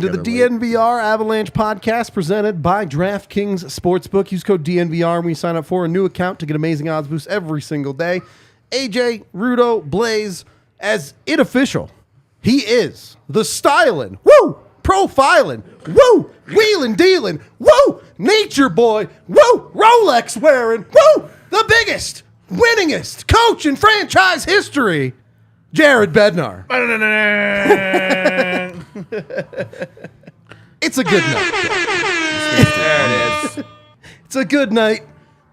to the DNVR Avalanche podcast presented by DraftKings Sportsbook. Use code DNVR when you sign up for a new account to get amazing odds boosts every single day. AJ, Rudo, Blais, as it official, he is the styling, woo, profiling, woo, wheeling, dealing, woo, nature boy, woo, Rolex wearing, woo, the biggest, winningest coach in franchise history, Jared Bednar. It's a good night. There it is. It's a good night.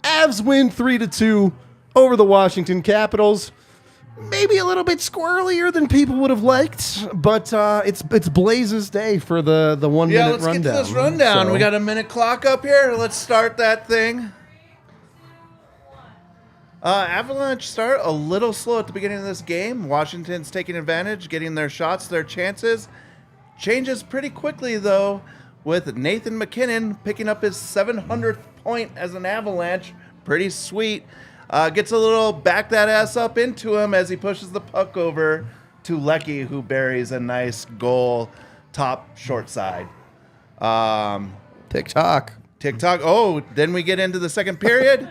Avs win 3-2 over the Washington Capitals. Maybe a little bit squirrelier than people would have liked, but it's Blaze's day for the 1 minute rundown. Yeah, let's get to this rundown. So, We got a minute clock up here. Let's start that thing. Avalanche start a little slow at the beginning of this game. Washington's taking advantage, getting their shots, their chances. Changes pretty quickly, though, with Nathan MacKinnon picking up his 700th point as an Avalanche. Pretty sweet. Gets a little back that ass up into him as he pushes the puck over to Lecky, who buries a nice goal top short side. TikTok. Oh, then we get into the second period.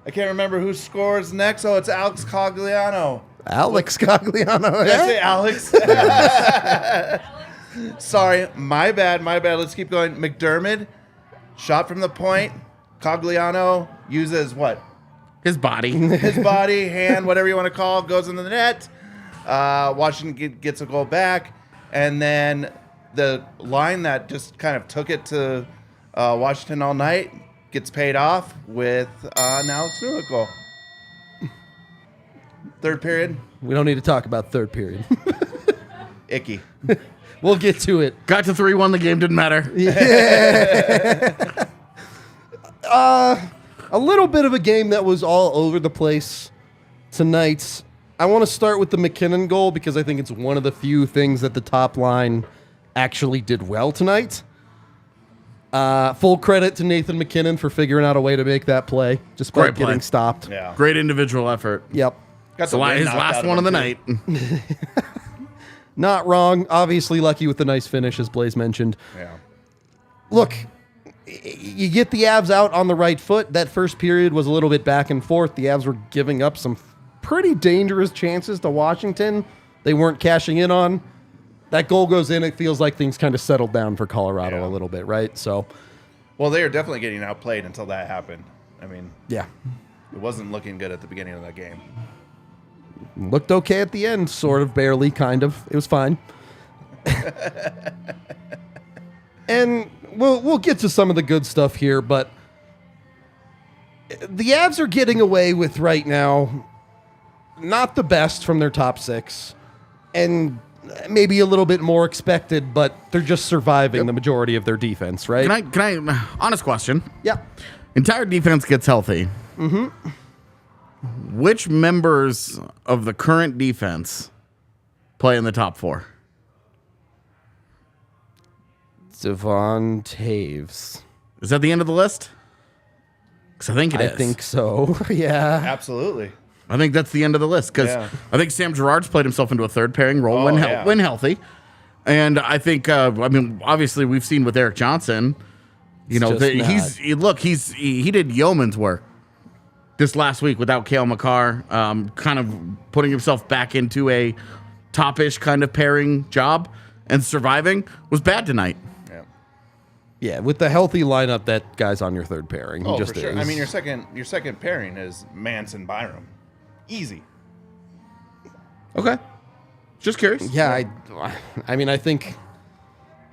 I can't remember who scores next. Oh, it's Alex Cogliano. Alex Cogliano. Did I say Alex? Sorry, my bad. Let's keep going. McDermott, shot from the point. Cogliano uses what? His body. His body, hand, whatever you want to call it, goes in the net. Washington gets a goal back. And then the line that just kind of took it to Washington all night gets paid off with an Alex Newhook goal. Third period. We don't need to talk about third period. Icky. We'll get to it. Got to 3-1, the game didn't matter. Yeah. A little bit of a game that was all over the place tonight. I want to start with the MacKinnon goal because I think it's one of the few things that the top line actually did well tonight. Full credit to Nathan MacKinnon for figuring out a way to make that play, despite getting stopped. Yeah. Great individual effort. Yep. Got His last one of the night. Not wrong. Obviously lucky with the nice finish, as Blais mentioned. Yeah. Look, you get the Avs out on the right foot. That first period was a little bit back and forth. The Avs were giving up some pretty dangerous chances to Washington. They weren't cashing in on. That goal goes in. It feels like things kind of settled down for Colorado a little bit, right? So, well, they are definitely getting outplayed until that happened. I mean, yeah, it wasn't looking good at the beginning of that game. Looked okay at the end, sort of, barely, kind of. It was fine. And we'll get to some of the good stuff here, but the Avs are getting away with right now not the best from their top six, and maybe a little bit more expected, but they're just surviving the majority of their defense, right? Can I honest question? Yeah. Entire defense gets healthy. Mm-hmm. Which members of the current defense play in the top four? Devon Taves. Is that the end of the list? Because I think it is. I think so. Yeah. Absolutely. I think that's the end of the list because I think Sam Girard's played himself into a third pairing role when healthy. And I think, obviously we've seen with Eric Johnson, he did yeoman's work this last week without Cale Makar, kind of putting himself back into a top-ish kind of pairing job and surviving was bad tonight. Yeah, with the healthy lineup, that guy's on your third pairing. He just for sure. is. I mean, your second pairing is Manson Byram. Easy. Okay. Just curious. Yeah, I think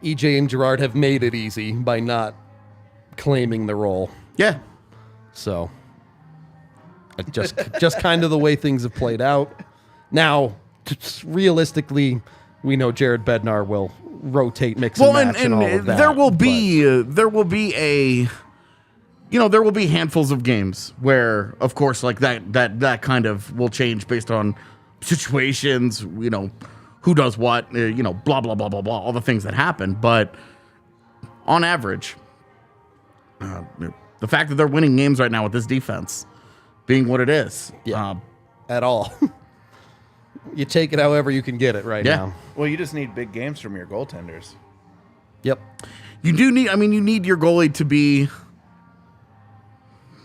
EJ and Girard have made it easy by not claiming the role. Yeah. So, just kind of the way things have played out. Now, realistically, we know Jared Bednar will rotate, mix and match, and all of that. There will be handfuls of games where, of course, like that kind of will change based on situations, who does what, blah, blah, blah, blah, blah, all the things that happen. But on average, the fact that they're winning games right now with this defense being what it is. At all. You take it however you can get it right now. Well, you just need big games from your goaltenders. Yep. You need your goalie to be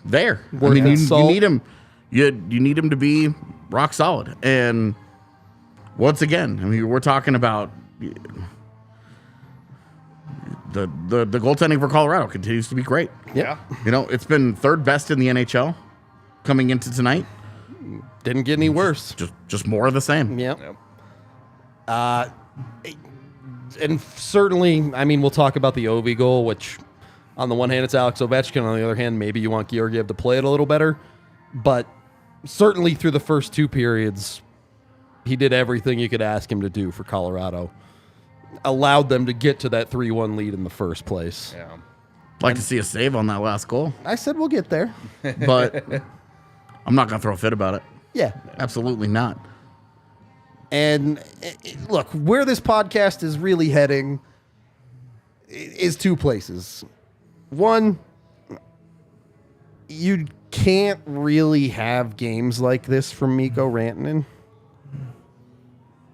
there. Worth you his salt. need him. You need him to be rock solid. And once again, we're talking about the goaltending for Colorado continues to be great. Yep. Yeah. It's been third best in the NHL coming into tonight. Didn't get any worse. Just more of the same. Yep. Yep. And certainly, we'll talk about the Ovi goal, which on the one hand, it's Alex Ovechkin. On the other hand, maybe you want Georgiev to play it a little better. But certainly through the first two periods, he did everything you could ask him to do for Colorado. Allowed them to get to that 3-1 lead in the first place. Yeah. Like to see a save on that last goal, I said we'll get there. but I'm not going to throw a fit about it. Yeah. Absolutely not. And look, where this podcast is really heading is two places. One, you can't really have games like this from Mikko Rantanen.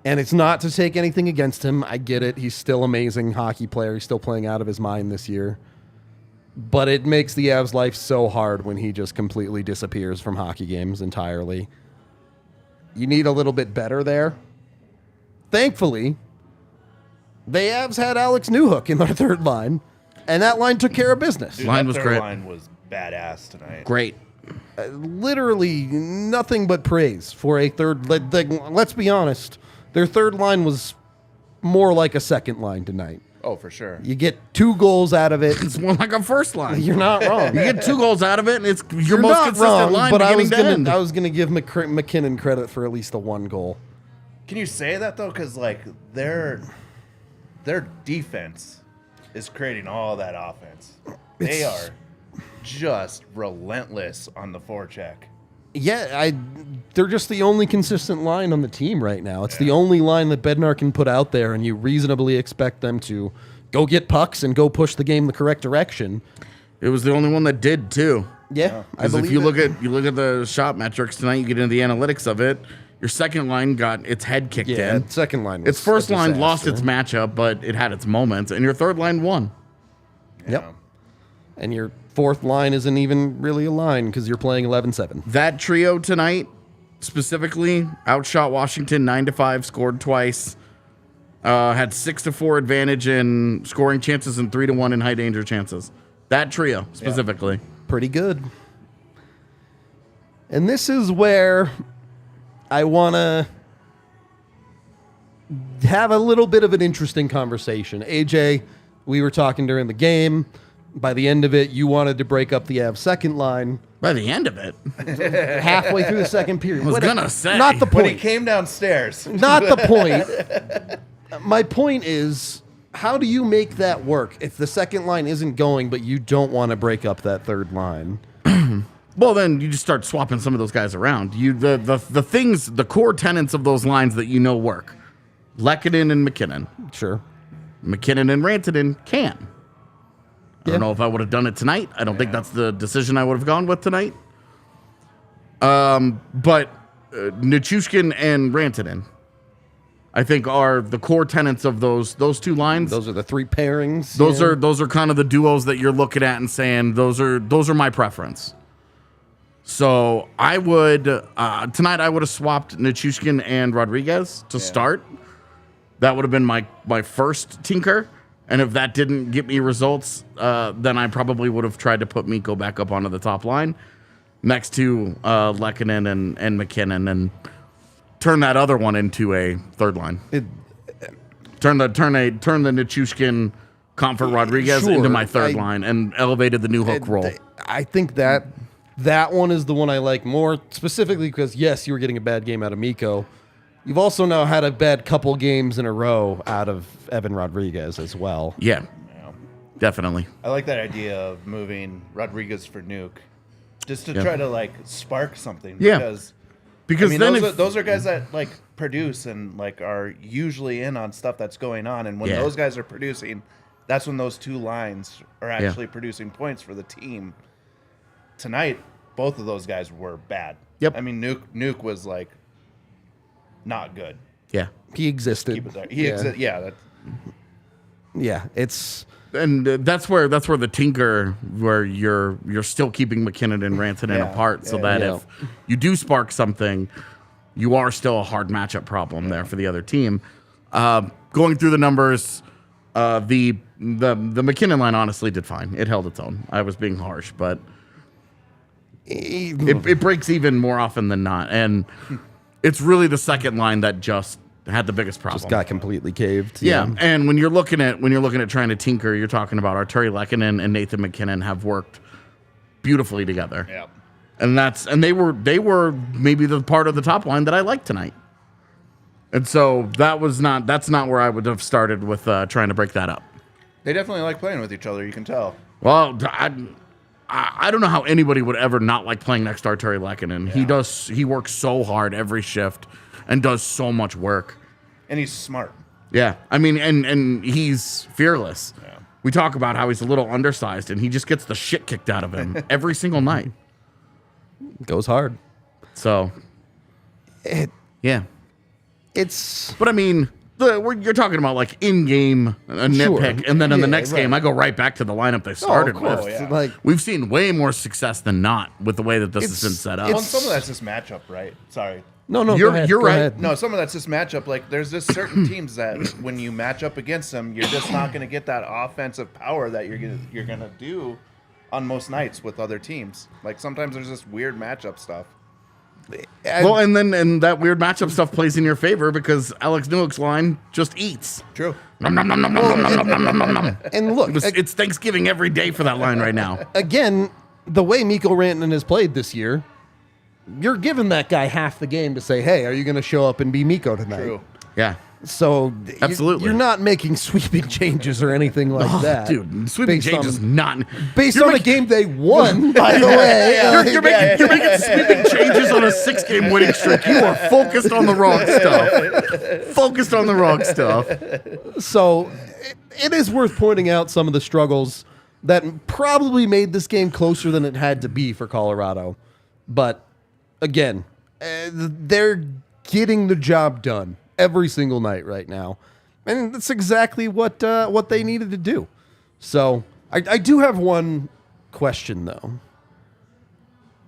And it's not to take anything against him. I get it. He's still an amazing hockey player. He's still playing out of his mind this year. But it makes the Avs' life so hard when he just completely disappears from hockey games entirely. You need a little bit better there. Thankfully, the Avs had Alex Newhook in their third line, and that line took care of business. Dude, Line that was third great. line was badass tonight. Great. Literally nothing but praise for a third. Let's be honest, their third line was more like a second line tonight. Oh, for sure. You get 2 goals out of it. It's more like a first line. You're not wrong. You get 2 goals out of it, and it's your You're most not consistent wrong, line but I beginning to end. was gonna give McKinnon credit for at least the 1 goal. Can you say that though? Because their defense is creating all that offense. They are just relentless on the forecheck. Yeah, they're just the only consistent line on the team right now. It's the only line that Bednar can put out there, and you reasonably expect them to go get pucks and go push the game the correct direction. It was the only one that did too. Yeah, I Because believe if you it. look at the shot metrics tonight, you get into the analytics of it. Your second line got its head kicked Yeah, in. second line was Its first a line lost disaster. its matchup, but it had its moments, and your third line won. Yep. And your fourth line isn't even really a line because you're playing 11-7. That trio tonight, specifically, outshot Washington 9-5, scored twice, had 6-4 advantage in scoring chances and 3-1 in high danger chances. That trio specifically. Pretty good. And this is where I want to have a little bit of an interesting conversation. AJ, we were talking during the game. By the end of it, you wanted to break up the Avs second line By the end of it, halfway through the second period. I was gonna say. Not the When he point. came downstairs. Not the point. My point is, how do you make that work if the second line isn't going, but you don't want to break up that third line? well, then you just start swapping some of those guys around. The core tenets of those lines that work. Lehkonen and McKinnon. Sure. McKinnon and Rantanen can. I Yeah. don't know if I would have done it tonight. I don't think that's the decision I would have gone with tonight. But Nichushkin and Rantanen, I think, are the core tenets of those 2 lines. Those are the 3 pairings. Those are kind of the duos that you're looking at and saying those are my preference. So I would tonight I would have swapped Nichushkin and Rodriguez to start. That would have been my first tinker. And if that didn't get me results, then I probably would have tried to put Mikko back up onto the top line next to Lehkonen and McKinnon and turn that other one into a third line. Turn the Nichushkin, Comfort Rodriguez Sure, into my third line and elevated the Newhook role. I think that one is the one I like more, specifically because, yes, you were getting a bad game out of Mikko. You've also now had a bad couple games in a row out of Evan Rodriguez as well. Yeah, definitely. I like that idea of moving Rodriguez for Nuke, just to try to spark something. Yeah. Because then those are guys that produce and are usually in on stuff that's going on, and when those guys are producing, that's when those 2 lines are actually producing points for the team. Tonight, both of those guys were bad. Yep. I mean, Nuke was not good. He existed. Keep it there. He existed. Yeah. Yeah, it's And that's where the tinker, where you're still keeping McKinnon and Rantanen apart, so that if you do spark something, you are still a hard matchup problem there for the other team. Going through the numbers, the McKinnon line honestly did fine. It held its own. I was being harsh, but it breaks even more often than not, and it's really the second line that just had the biggest problem. just got completely caved. Yeah, and when you're looking at trying to tinker, you're talking about Artturi Lehkonen and Nathan McKinnon have worked beautifully together. Yeah. And they were maybe the part of the top line that I liked tonight. And so that's not where I would have started with trying to break that up. They definitely like playing with each other. You can tell. Well, I don't know how anybody would ever not like playing next to Artturi Lehkonen. Yeah. He works so hard every shift and does so much work. And he's smart. Yeah. I mean, and he's fearless. Yeah. We talk about how he's a little undersized, and he just gets the shit kicked out of him every single night. Goes hard. So, yeah. But I mean, you're talking about like in-game a nitpick, and then in the next game, I go right back to the lineup they started with. Yeah. Like, We've seen way more success than not with the way that this has been set up. Well, and some of that's just matchup, right? Sorry. no, You're go right. ahead. No, some of that's just matchup. Like, there's just certain teams that when you match up against them, you're just not going to get that offensive power that you're gonna do on most nights with other teams. Like, sometimes there's just weird matchup stuff. Well, and that weird matchup stuff plays in your favor because Alex Newhook's line just eats. True. And look, It's Thanksgiving every day for that line right now. again, the way Mikko Rantanen has played this year, you're giving that guy half the game to say, hey, are you going to show up and be Mikko tonight? True. Yeah. So Absolutely. you're not making sweeping changes or anything like that. Dude, sweeping Based changes on- not Based You're on a making- game they won, by the way. You're making sweeping changes on a 6-game winning streak. You are focused on the wrong stuff. So it is worth pointing out some of the struggles that probably made this game closer than it had to be for Colorado. But again, they're getting the job done every single night right now. And that's exactly what they needed to do. So I do have one question, though.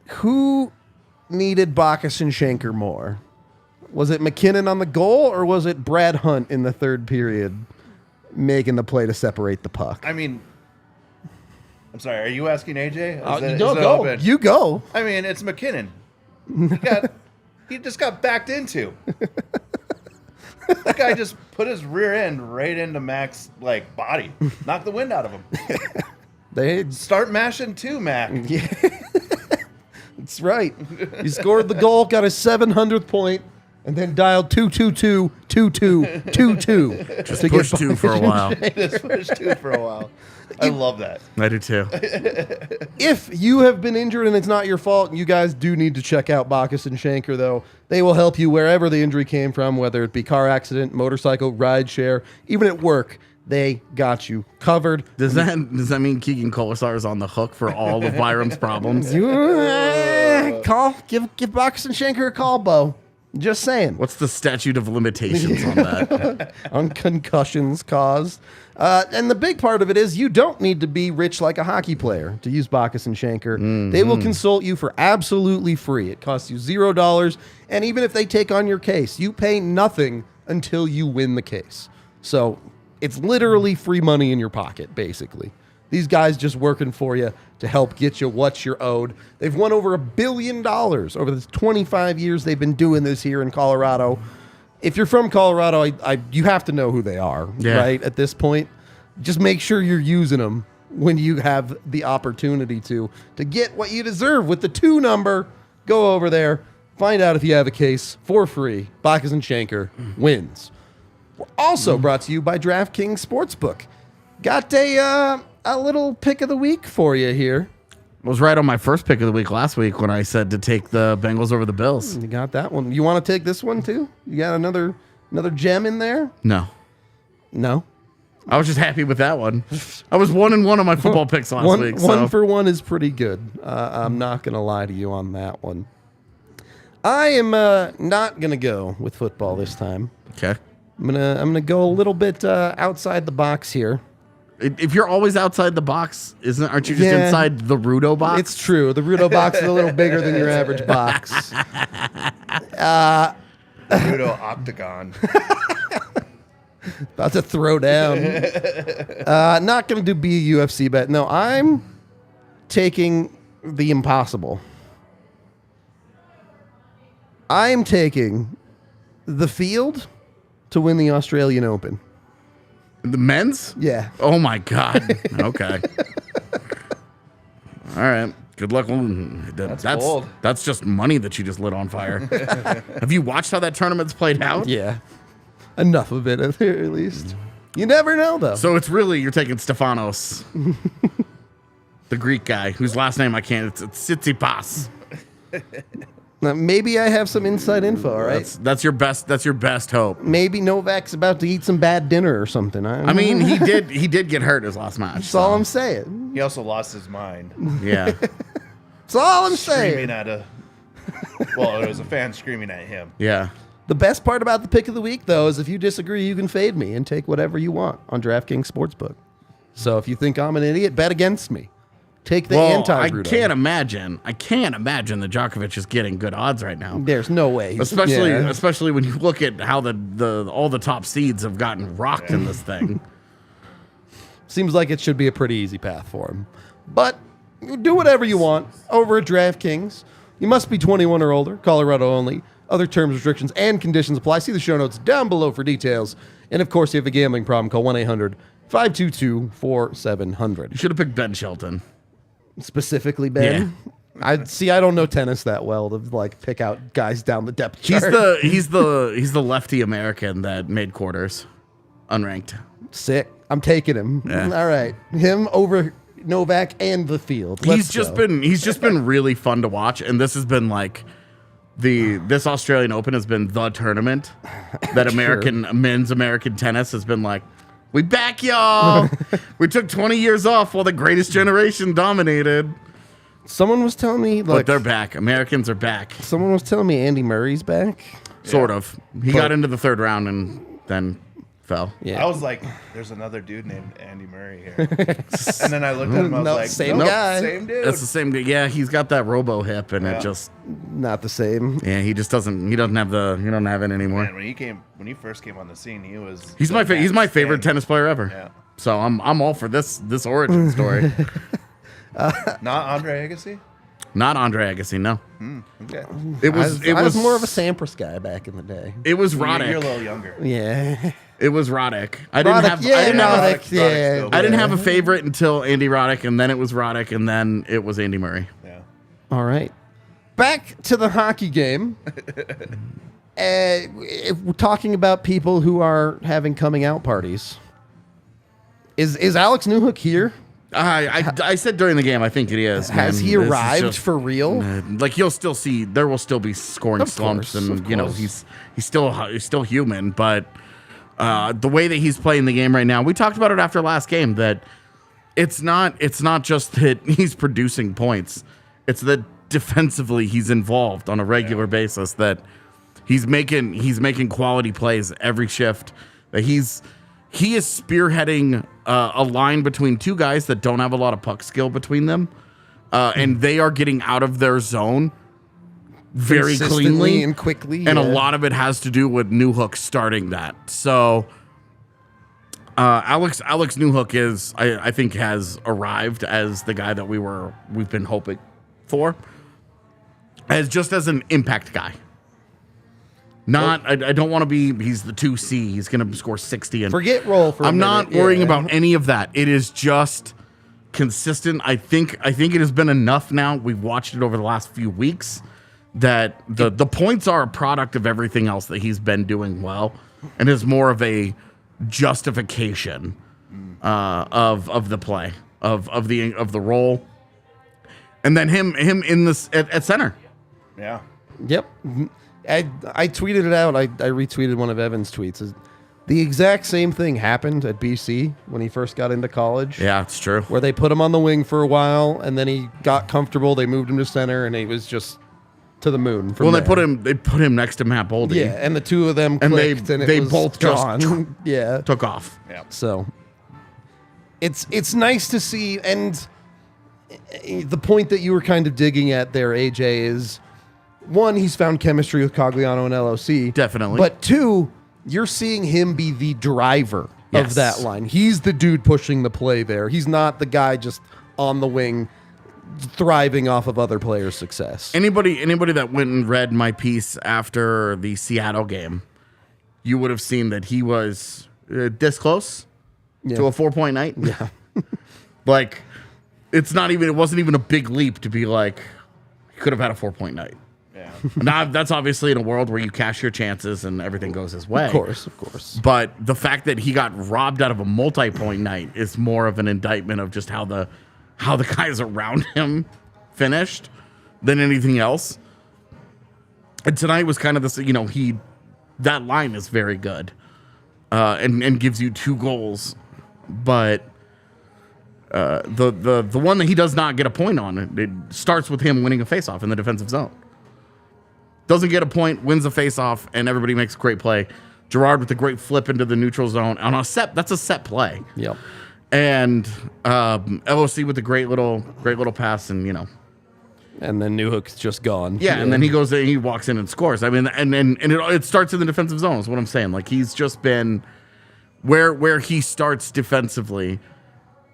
Who needed Bacchus and Schenker more? Was it McKinnon on the goal, or was it Brad Hunt in the third period making the play to separate the puck? I mean, I'm sorry. Are you asking AJ? Go. Open? You go. I mean, it's McKinnon. He just got backed into. That guy just put his rear end right into Mac's body, knocked the wind out of him. They Start mashing too, Mac. Yeah. That's right. He scored the goal, got his 700th point, and then dialed 222-2222. Just push 2 for a while. Just pushed two for a while. I love that. I do too. If you have been injured and it's not your fault, you guys do need to check out Bacchus and Schenker, though. They will help you wherever the injury came from, whether it be car accident, motorcycle, ride share, even at work. They got you covered. Does that mean Keegan Colasar is on the hook for all of Byram's problems? Give Bacchus and Schenker a call, Bo. Just saying. What's the statute of limitations on that? On concussions caused. And the big part of it is you don't need to be rich like a hockey player to use Bacchus and Schenker. Mm-hmm. They will consult you for absolutely free. It costs you $0. And even if they take on your case, you pay nothing until you win the case. So it's literally free money in your pocket, basically. These guys just working for you to help get you what you're owed. They've won over $1 billion over the 25 years they've been doing this here in Colorado. If you're from Colorado, you have to know who they are, right? At this point, just make sure you're using them when you have the opportunity to get what you deserve with the 2 number. Go over there, find out if you have a case for free. Bacchus and Schenker wins. We're also brought to you by DraftKings Sportsbook. Got a little pick of the week for you here. I was right on my first pick of the week last week when I said to take the Bengals over the Bills. You got that one. You want to take this one too? You got another gem in there? No. No. I was just happy with that one. I was 1-1 on my football picks last week. So. 1 for 1 is pretty good. I'm not going to lie to you on that one. I am not going to go with football this time. Okay. I'm gonna go a little bit outside the box here. If you're always outside the box, aren't you just Yeah. inside the Rudo box? It's true. The Rudo box is a little bigger than your average box. Rudo Octagon. About to throw down. Not going to be a UFC bet. No, I'm taking the impossible. I'm taking the field to win the Australian Open. The men's? Yeah. Oh my God. Okay. All right. Good luck. That's bold. That's just money that you just lit on fire. Have you watched how that tournament's played out? Yeah. Enough of it, at least. You never know, though. So it's really, you're taking Stefanos, the Greek guy whose last name I can't. It's Tsitsipas. Now, maybe I have some inside info, all right? That's your best. That's your best hope. Maybe Novak's about to eat some bad dinner or something. I mean, he did get hurt his last match. That's all I'm saying. He also lost his mind. Yeah. That's all I'm saying. Screaming at well, it was a fan screaming at him. Yeah. The best part about the pick of the week, though, is if you disagree, you can fade me and take whatever you want on DraftKings Sportsbook. So if you think I'm an idiot, bet against me. Take the Well, anti-Rudo. I can't imagine that Djokovic is getting good odds right now. There's no way. Especially when you look at how all the top seeds have gotten rocked in this thing. Seems like it should be a pretty easy path for him. But do whatever you want over at DraftKings. You must be 21 or older, Colorado only. Other terms, restrictions, and conditions apply. See the show notes down below for details. And, of course, if you have a gambling problem, call 1-800-522-4700. You should have picked Ben Shelton. Specifically, Ben? I don't know tennis that well to, like, pick out guys down the depth chart. He's the lefty American that made quarters, unranked. Sick. I'm taking him. Yeah. All right. Him over Novak and the field. He's just been really fun to watch, and this has been like this Australian Open has been the tournament that men's American tennis has been like, we back y'all. We took 20 years off while the greatest generation dominated. Someone was telling me, But like, they're back. Americans are back. someone was telling me Andy Murray's back. Sort of. He got into the third round and then fell. Yeah. I was like, there's another dude named Andy Murray here. And then I looked at him, I was No, like, same nope, guy. Same dude. That's the same guy. Yeah, he's got that robo hip and it just Not the same. he doesn't have it anymore. Man, when he first came on the scene, he was He's my favorite tennis player ever. Yeah. So I'm all for this origin story. Not Andre Agassi? Not Andre Agassi, no. Okay. It I was was more of a Sampras guy back in the day. It was You're a Roddick. little younger. Yeah. It was Roddick. I Roddick, didn't have a favorite until Andy Roddick, and then it was Roddick, and then it was Andy Murray. Yeah. All right. Back to the hockey game. If we're talking about people who are having coming out parties, is Alex Newhook here? I said during the game, I think it is. Has man. he This is arrived just- for real? Like there will still be scoring Of slumps, course, and of you know course. he's still human. But the way that he's playing the game right now, we talked about it after last game that it's not just that he's producing points; it's that defensively he's involved on a regular basis. That he's making quality plays every shift. That he is spearheading a line between two guys that don't have a lot of puck skill between them, and they are getting out of their zone very Consistently cleanly and quickly. and a yeah. lot of it has to do with Newhook starting that. So Alex Newhook I think has arrived as the guy that we've been hoping for, as an impact guy. I don't want to be. He's the 2C. He's going to score 60. And Forget roll for a I'm not minute, worrying yeah. about any of that. It is just consistent. I think it has been enough now. We've watched it over the last few weeks that the points are a product of everything else that he's been doing well, and is more of a justification of the play of the role, and then him in this at center. Yeah. Yep. I tweeted it out. I retweeted one of Evan's tweets. The exact same thing happened at BC when he first got into college. Yeah, it's true. Where they put him on the wing for a while, and then he got comfortable. They moved him to center, and he was just to the moon. From Well, there. they put him next to Matt Boldy. Yeah, and the two of them And clicked, and they it was both gone. just yeah, took off. Yeah. so it's nice to see, and the point that you were kind of digging at there, AJ, is one, he's found chemistry with Cogliano and LOC. Definitely. But two, you're seeing him be the driver Yes. of that line. He's the dude pushing the play there. He's not the guy just on the wing thriving off of other players' success. Anybody that went and read my piece after the Seattle game, you would have seen that he was this close Yeah. to a 4-point night. Yeah. Like, it wasn't even a big leap to be like, he could have had a 4-point night. Yeah. Now, that's obviously in a world where you cash your chances and everything goes his way. Of course. But the fact that he got robbed out of a multi-point night is more of an indictment of just how the guys around him finished than anything else. And tonight was kind of this, that line is very good and gives you 2 goals. But the one that he does not get a point on, it starts with him winning a faceoff in the defensive zone. Doesn't get a point, wins the faceoff, and everybody makes a great play. Gerard with a great flip into the neutral zone on that's a set play. Yep. And LOC with a great little pass, and And then Newhook's just gone. yeah, and then he goes in, he walks in and scores. I mean, and it starts in the defensive zone is what I'm saying. Like, he's just been where he starts defensively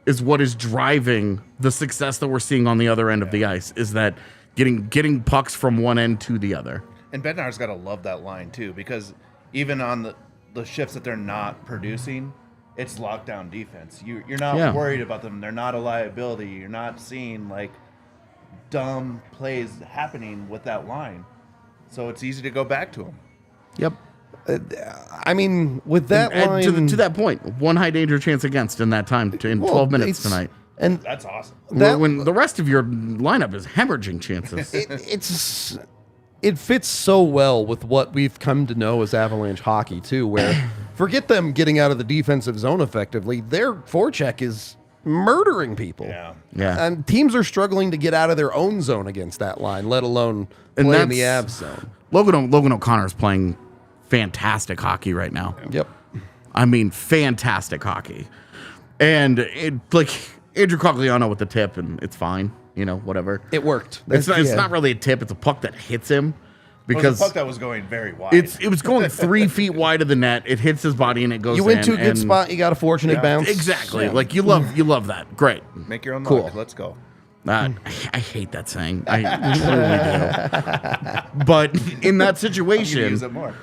is what is driving the success that we're seeing on the other end of the ice. Is that getting pucks from one end to the other. And Bednar's got to love that line, too, because even on the shifts that they're not producing, it's lockdown defense. You're not worried about them. They're not a liability. You're not seeing, dumb plays happening with that line. So it's easy to go back to them. Yep. I mean, with that And line... to that point, 1 high danger chance against in that time in 12 minutes it's- tonight. And That's awesome. When the rest of your lineup is hemorrhaging chances. it fits so well with what we've come to know as Avalanche hockey, too, where forget them getting out of the defensive zone effectively. Their forecheck is murdering people. Yeah. Yeah. And teams are struggling to get out of their own zone against that line, let alone And play in the that's- Avs zone. Logan O'Connor is playing fantastic hockey right now. Yep. I mean, fantastic hockey. And Andrew Cogliano with the tip, and it's fine, whatever. It worked. It's Yeah. not really a tip. It's a puck that hits him It was because a puck that was going very wide. it was going 3 feet wide of the net. It hits his body and it goes. You went to a in, good and- spot. You got a fortunate bounce. Exactly. Yeah. Like you love that. Great. Make your own Cool. luck. Let's go. I hate that saying. I truly do. But in that You situation, use it more.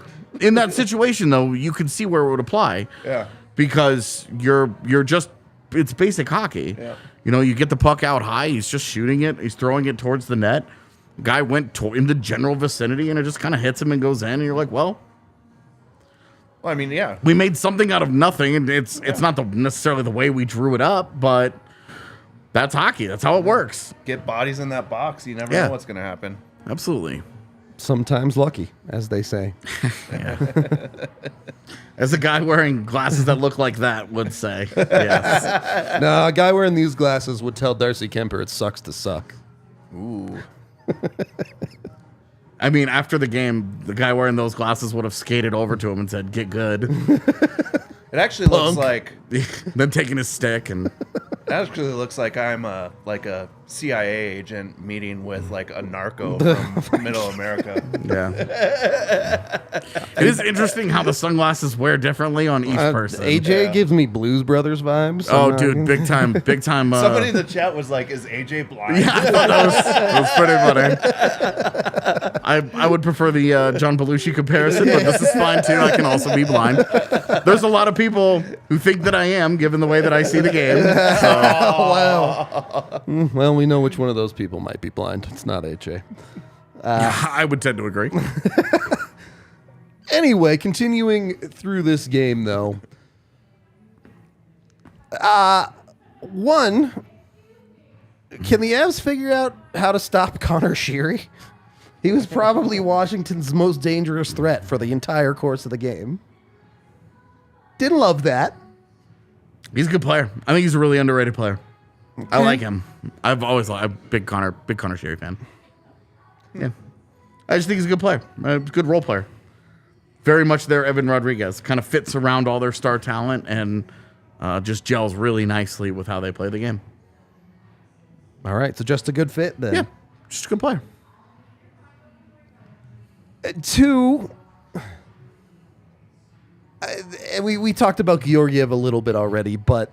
in that situation though, you can see where it would apply. Yeah. Because you're just it's basic hockey. Yeah. You get the puck out high, he's just shooting it, he's throwing it towards the net. Guy went in the general vicinity and it just kind of hits him and goes in, and you're like, well, Well, I mean, yeah. we made something out of nothing, and it's not necessarily the way we drew it up, but that's hockey. That's how it works. Get bodies in that box. You never Yeah. know what's going to happen. Absolutely. Sometimes lucky, as they say. As a guy wearing glasses that look like that would say. Yes. No, a guy wearing these glasses would tell Darcy Kemper it sucks to suck. Ooh. I mean, after the game, the guy wearing those glasses would have skated over to him and said, "Get good." It actually looks like Then taking his stick and I'm a CIA agent meeting with a narco from Middle America. yeah. It is interesting how the sunglasses wear differently on each person. AJ Yeah. gives me Blues Brothers vibes. Oh, I'm dude, not- big time. Somebody in the chat was like, "Is AJ blind?" Yeah, I thought that was pretty funny. I would prefer the John Belushi comparison, but this is fine too. I can also be blind. There's a lot of people who think that I am, given the way that I see the game. So. Wow. Well, we know which one of those people might be blind. It's not AJ. I would tend to agree. Anyway, continuing through this game, though. One, can the Avs figure out how to stop Connor Sheary? He was probably Washington's most dangerous threat for the entire course of the game. Didn't love that. He's a good player. I think he's a really underrated player. I like him. I've always liked a big Connor Sheary fan. Yeah. I just think he's a good player, a good role player. Very much their Evan Rodriguez. Kind of fits around all their star talent and just gels really nicely with how they play the game. All right, so just a good fit then. Yeah, just a good player. 2, we talked about Georgiev a little bit already, but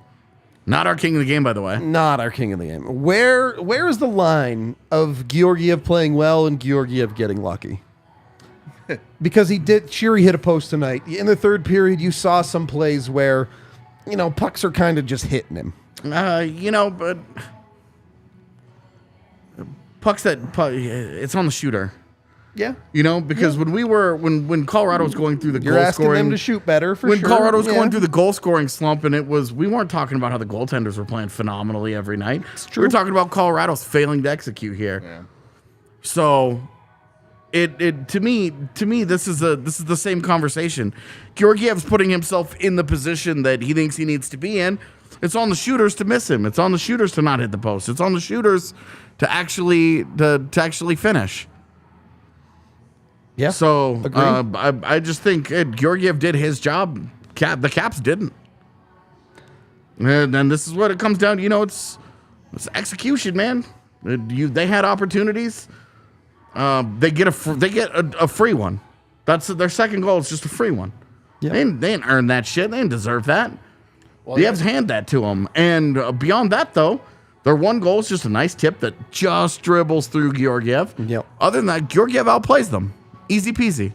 Not our king of the game, by the way. not our king of the game. Where is the line of Georgiev playing well and Georgiev getting lucky? Because Sheary hit a post tonight. In the third period, you saw some plays where, pucks are kind of just hitting him. But it's on the shooter. Yeah. Because when Colorado was going through the You're goal asking scoring, them to shoot better for when sure. Colorado was going through the goal scoring slump, and we weren't talking about how the goaltenders were playing phenomenally every night. true. We were talking about Colorado's failing to execute here. Yeah. So to me this is the same conversation. Georgiev's putting himself in the position that he thinks he needs to be in. It's on the shooters to miss him. It's on the shooters to not hit the post. It's on the shooters to actually finish. Yeah. So Agree. I just think Georgiev did his job. The Caps didn't. And then this is what it comes down to. It's execution, man. They had opportunities. They get a free one. That's their second goal. It's just a free one. Yeah. They didn't earn that shit. They didn't deserve that. Well, The Avs hand that to them. And beyond that, though, their one goal is just a nice tip that just dribbles through Georgiev. Yep. Other than that, Georgiev outplays them. Easy peasy.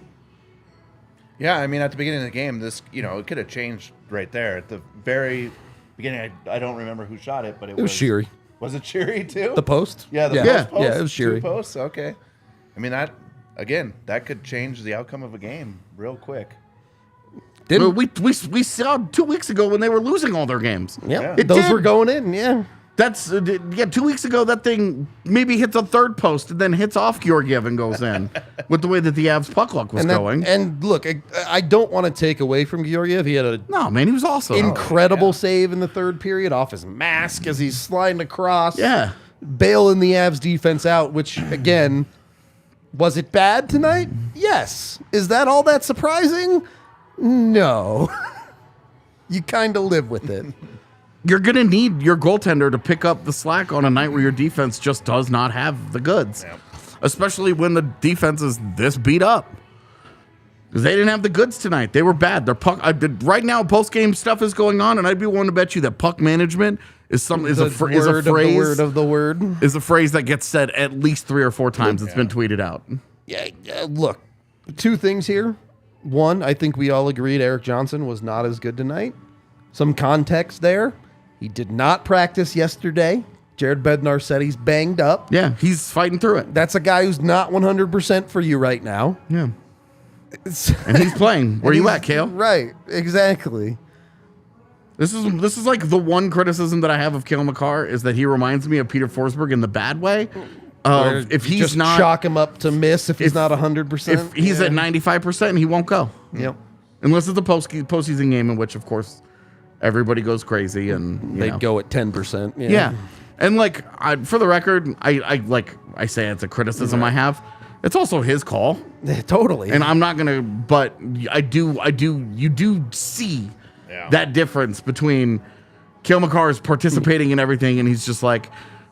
Yeah, I mean, at the beginning of the game, this, it could have changed right there. At the very beginning, I don't remember who shot it, but it was Sheary. Was it Sheary, too? The post? Yeah, the yeah. post. Yeah, it was Sheary. 2 posts, okay. I mean, that could change the outcome of a game real quick. Didn't We saw 2 weeks ago when they were losing all their games. Yeah, It those did. were going in. Yeah, That's 2 weeks ago that thing maybe hits a third post and then hits off Georgiev and goes in with the way that the Avs puck luck was going. And look, I don't want to take away from Georgiev. He had a No, man, he was awesome. incredible save in the third period off his mask as he's sliding across. Yeah. Bailing the Avs defense out, which again, was it bad tonight? Yes. Is that all that surprising? No. You kind of live with it. You're going to need your goaltender to pick up the slack on a night where your defense just does not have the goods, especially when the defense is this beat up. Because they didn't have the goods tonight. They were bad. Their puck right now, post-game stuff is going on, and I'd be willing to bet you that puck management is a phrase is a phrase that gets said at least 3 or 4 times. It's been tweeted out. Yeah, look, 2 things here. One, I think we all agreed Eric Johnson was not as good tonight. Some context there. He did not practice yesterday. Jared Bednar said he's banged up. Yeah, he's fighting through it. That's a guy who's not 100% for you right now. Yeah. And he's playing. Where you at, Kale? Right, exactly. This is like the one criticism that I have of Kale McCarr is that he reminds me of Peter Forsberg in the bad way. If he's just not chalk him up to miss if he's not 100%. if he's at 95%, he won't go. Yep. Unless it's a postseason game in which, of course, everybody goes crazy and They'd go at 10%. Yeah. And for the record, I say it's a criticism I have. It's also his call. Totally. And I'm not gonna, but you do see that difference between Kale McCarr is participating in everything, and he's just like,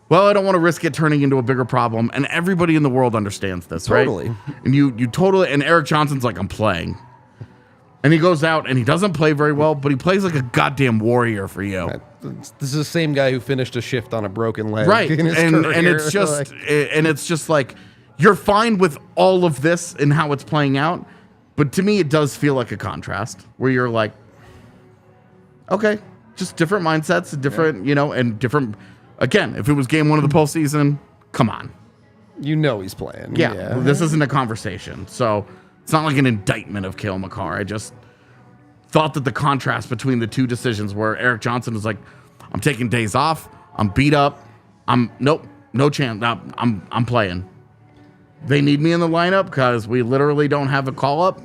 well, I don't want to risk it turning into a bigger problem. And everybody in the world understands this, Totally. right? And you totally, and Eric Johnson's like, I'm playing. And he goes out and he doesn't play very well, but he plays like a goddamn warrior for you. This is the same guy who finished a shift on a broken leg. Right. In his And career. it's just like, you're fine with all of this and how it's playing out. But to me, it does feel like a contrast where you're like, okay, just different mindsets, different, and different. Again, if it was game 1 of the postseason, come on. he's playing. Yeah. This isn't a conversation. So it's not like an indictment of Kale McCarr. I just thought that the contrast between the 2 decisions where Eric Johnson was like, I'm taking days off. I'm beat up. No chance. I'm playing. They need me in the lineup because we literally don't have a call up.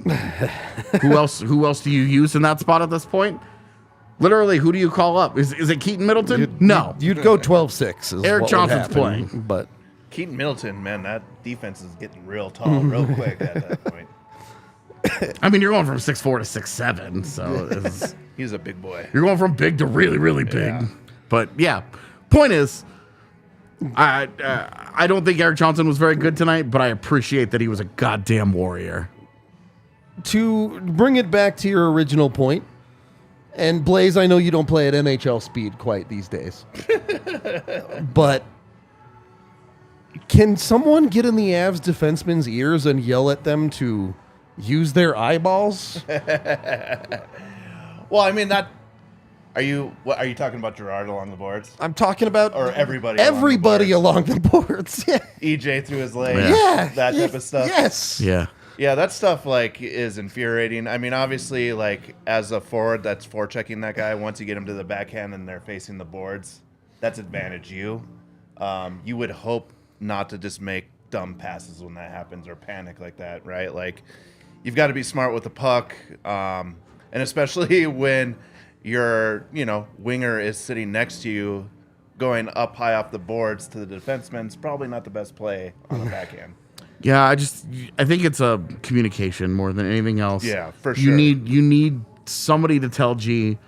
Who else do you use in that spot at this point? Literally, who do you call up? Is it Keaton Middleton? No. You'd go 12-6. Eric Johnson's playing. But Keaton Middleton, man, that defense is getting real tall real quick at that point. I mean, you're going from 6'4" to 6'7", so He's a big boy. you're going from big to really, really big. Yeah. But yeah, point is, I don't think Erik Johnson was very good tonight, but I appreciate that he was a goddamn warrior. To bring it back to your original point, and Blais, I know you don't play at NHL speed quite these days, but can someone get in the Avs defensemen's ears and yell at them to use their eyeballs? Well, I mean, are you talking about Gerard along the boards? I'm talking about Or everybody along the boards. Yeah. EJ through his legs. Yeah. That type of stuff. Yes. Yeah. Yeah, that stuff like is infuriating. I mean, obviously, like as a forward that's forechecking that guy, once you get him to the backhand and they're facing the boards, that's advantage you. You would hope not to just make dumb passes when that happens or panic like that, right? Like you've got to be smart with the puck, and especially when your winger is sitting next to you, going up high off the boards to the defenseman. It's probably not the best play on the backhand. Yeah, I think it's a communication more than anything else. Yeah, for sure. You need somebody to tell G,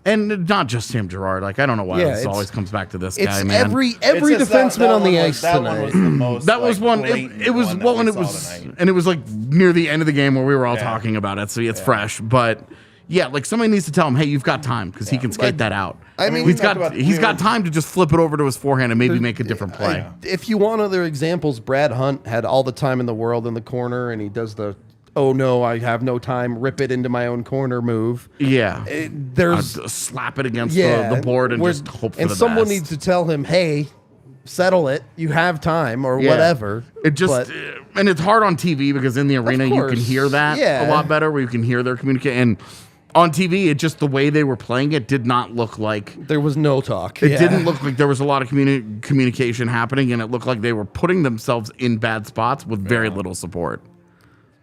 and not just Sam Girard. Like I don't know why this always comes back to this It's guy, man. every defenseman on the ice that tonight. One was the most, That was one. blatant It was one that well, and we it saw was, tonight. and it was like near the end of the game where we were all Yeah. talking about it. So it's fresh, but yeah, like somebody needs to tell him, hey, you've got time because he can skate that out. I mean, he's got time to just flip it over to his forehand and maybe make a different play. If you want other examples, Brad Hunt had all the time in the world in the corner, and he does the "oh no, I have no time, rip it into my own corner" move. Yeah, There's slap it against the board and just hope for the best. And someone needs to tell him, "Hey, settle it. You have time," or whatever. It just and it's hard on TV because in the arena you can hear that a lot better, where you can hear their communication. And on TV, it just the way they were playing it did not look like there was no talk. It didn't look like there was a lot of communication happening, and it looked like they were putting themselves in bad spots with very little support.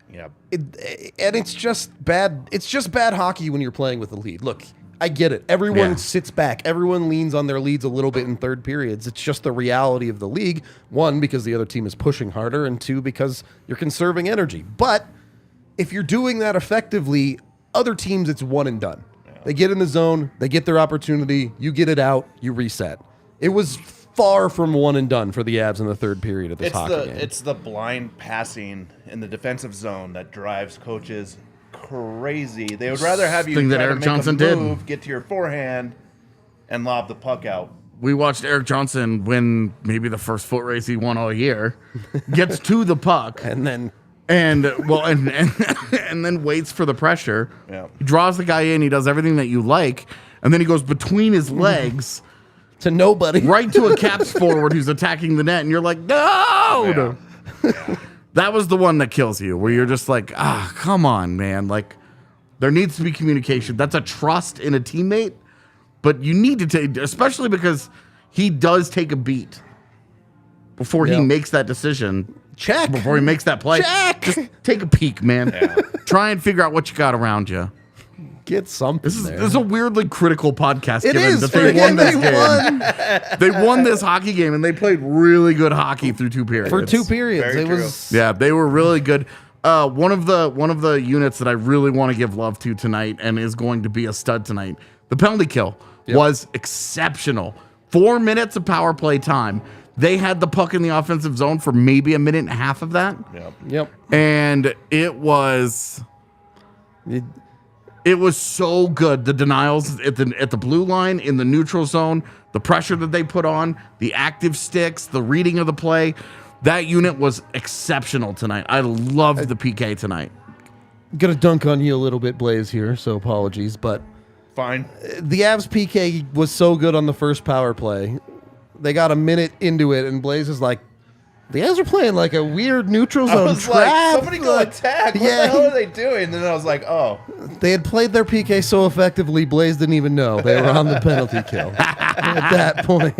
Yeah. And it's just bad. It's just bad hockey when you're playing with the lead. Look, I get it. Everyone sits back. Everyone leans on their leads a little bit in third periods. It's just the reality of the league. One, because the other team is pushing harder, and two, because you're conserving energy. But if you're doing that effectively, other teams, it's one and done. Yeah. They get in the zone, they get their opportunity, you get it out, you reset. It was far from one and done for the Avs in the third period of this hockey game. It's the blind passing in the defensive zone that drives coaches crazy. They would rather have you Thing that try Erik to make Johnson a move, did. get to your forehand, and lob the puck out. We watched Erik Johnson win maybe the first foot race he won all year, gets to the puck, and then and then waits for the pressure. Yeah. He draws the guy in. He does everything that you like, and then he goes between his legs to nobody, right to a Caps forward who's attacking the net, and you're like, no. Yeah. That was the one that kills you, where you're just like, come on, man. Like, there needs to be communication. That's a trust in a teammate, but you need to take, especially because he does take a beat before he makes that decision. Check. Before he makes that play. Check. Just take a peek, man. Yeah. Try and figure out what you got around you. Get something. This is a weirdly critical podcast. It given is. That they won this game. They won this hockey game, and they played really good hockey through 2 periods. For 2 periods, Very it true. was. Yeah, they were really good. One of the units that I really want to give love to tonight, and is going to be a stud tonight, the penalty kill was exceptional. 4 minutes of power play time. They had the puck in the offensive zone for maybe a minute and a half of that. Yep. And it was so good. The denials at the blue line, in the neutral zone, the pressure that they put on, the active sticks, the reading of the play. That unit was exceptional tonight. I loved the PK tonight. Gonna dunk on you a little bit, Blais, here, so apologies, but Fine. the Avs PK was so good on the first power play. They got a minute into it, and Blais is like, the Avs are playing like a weird neutral I zone was trap. like, somebody go attack. What the hell are they doing? And then I was like, oh. They had played their PK so effectively, Blais didn't even know they were on the penalty kill at that point.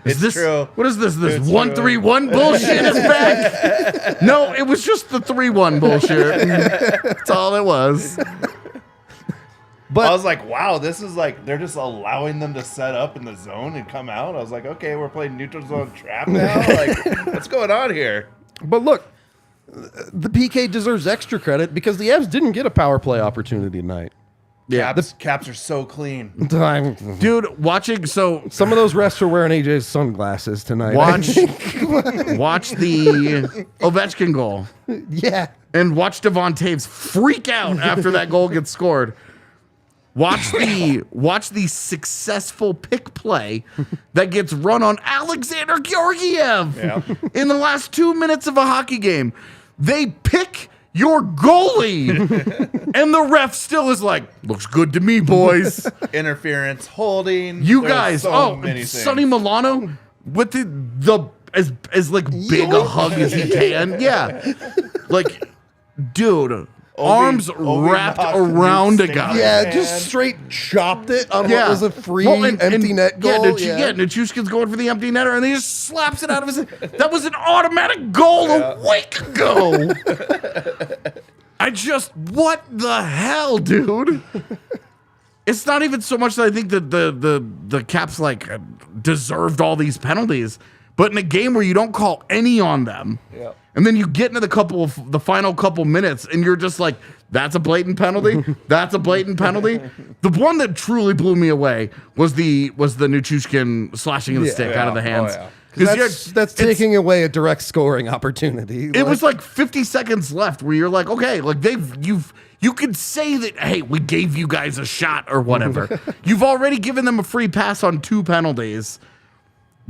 It's true. What is this? This It's 1-3-1 bullshit is back? No, it was just the 3-1 bullshit. That's all it was. But I was like, wow, this is like they're just allowing them to set up in the zone and come out. I was like, okay, we're playing neutral zone trap now. Like, what's going on here? But look, the PK deserves extra credit because the Avs didn't get a power play opportunity tonight. Yeah, Caps are so clean. dude. Watching so Some of those refs are wearing AJ's sunglasses tonight. watch the Ovechkin goal Yeah. and watch Devon Taves freak out after that goal gets scored. Watch the successful pick play that gets run on Alexander Georgiev in the last 2 minutes of a hockey game. They pick your goalie, and the ref still is like, looks good to me, boys. Interference, holding. You There's guys, so many things. Sonny Milano with the as like big a hug as he can. Yeah, like, dude. Arms wrapped knocked around a Newt guy. Stinker. Yeah, Man. just straight chopped it on what was a free empty net goal. Yeah, Nichushkin's going for the empty netter, and he just slaps it out of his. That was an automatic goal a week ago. What the hell, dude? It's not even so much that I think that the Caps like deserved all these penalties, but in a game where you don't call any on them. Yeah. And then you get into the final couple minutes, and you're just like, "That's a blatant penalty. That's a blatant penalty." The one that truly blew me away was the Nichushkin slashing of the stick out of the hands. Oh, yeah. 'Cause that's taking away a direct scoring opportunity. It was like 50 seconds left where you're like, okay, like you could say that, hey, we gave you guys a shot or whatever. You've already given them a free pass on 2 penalties.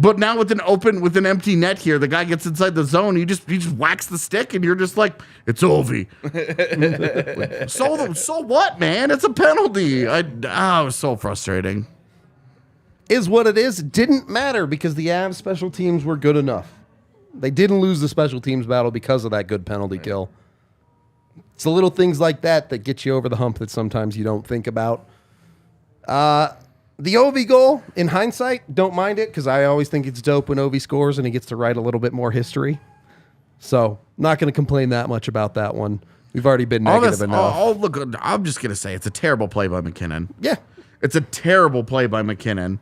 But now with an empty net here, the guy gets inside the zone. He just whacks the stick, and you're just like, it's Ovi. So what, man? It's a penalty. It was so frustrating. Is what it is. It didn't matter because the Avs special teams were good enough. They didn't lose the special teams battle because of that good penalty kill. It's the little things like that that get you over the hump that sometimes you don't think about. The Ovi goal, in hindsight, don't mind it because I always think it's dope when Ovi scores and he gets to write a little bit more history. So, not going to complain that much about that one. We've already been negative enough. Look, I'm just going to say it's a terrible play by McKinnon. Yeah. It's a terrible play by McKinnon.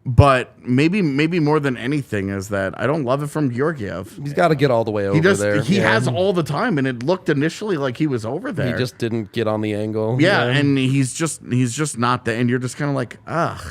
But maybe more than anything is that I don't love it from Georgiev. He's got to get all the way over there. He has all the time, and it looked initially like he was over there. He just didn't get on the angle. Yeah, and he's just not there, and you're just kind of like, ugh.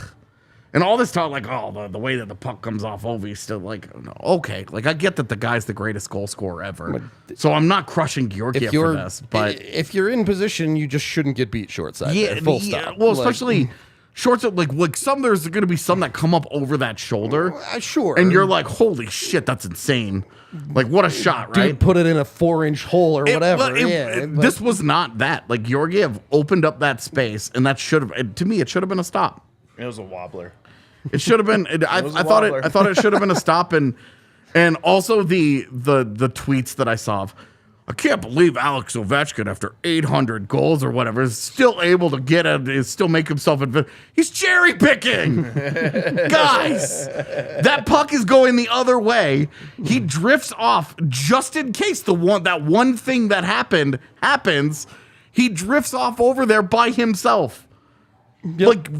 And all this talk, like, oh, the way that the puck comes off Ovi is still like, okay. Like, I get that the guy's the greatest goal scorer ever. So I'm not crushing Georgiev for this. But if you're in position, you just shouldn't get beat short side. yeah, there, full stop. Well, especially shorts, like some, there's going to be some that come up over that shoulder. Sure. And you're like, holy shit, that's insane. Like, what a shot, right? Dude, put it in a 4-inch hole or whatever. This was not that. Like, Georgiev opened up that space, and that should have, to me, it should have been a stop. It was a wobbler. It should have been. I thought it should have been a stop, and also the tweets that I saw of, I can't believe Alex Ovechkin after 800 goals or whatever is still able to still make himself. He's cherry picking, guys. That puck is going the other way. He drifts off just in case that one thing that happens. He drifts off over there by himself. Yep. Like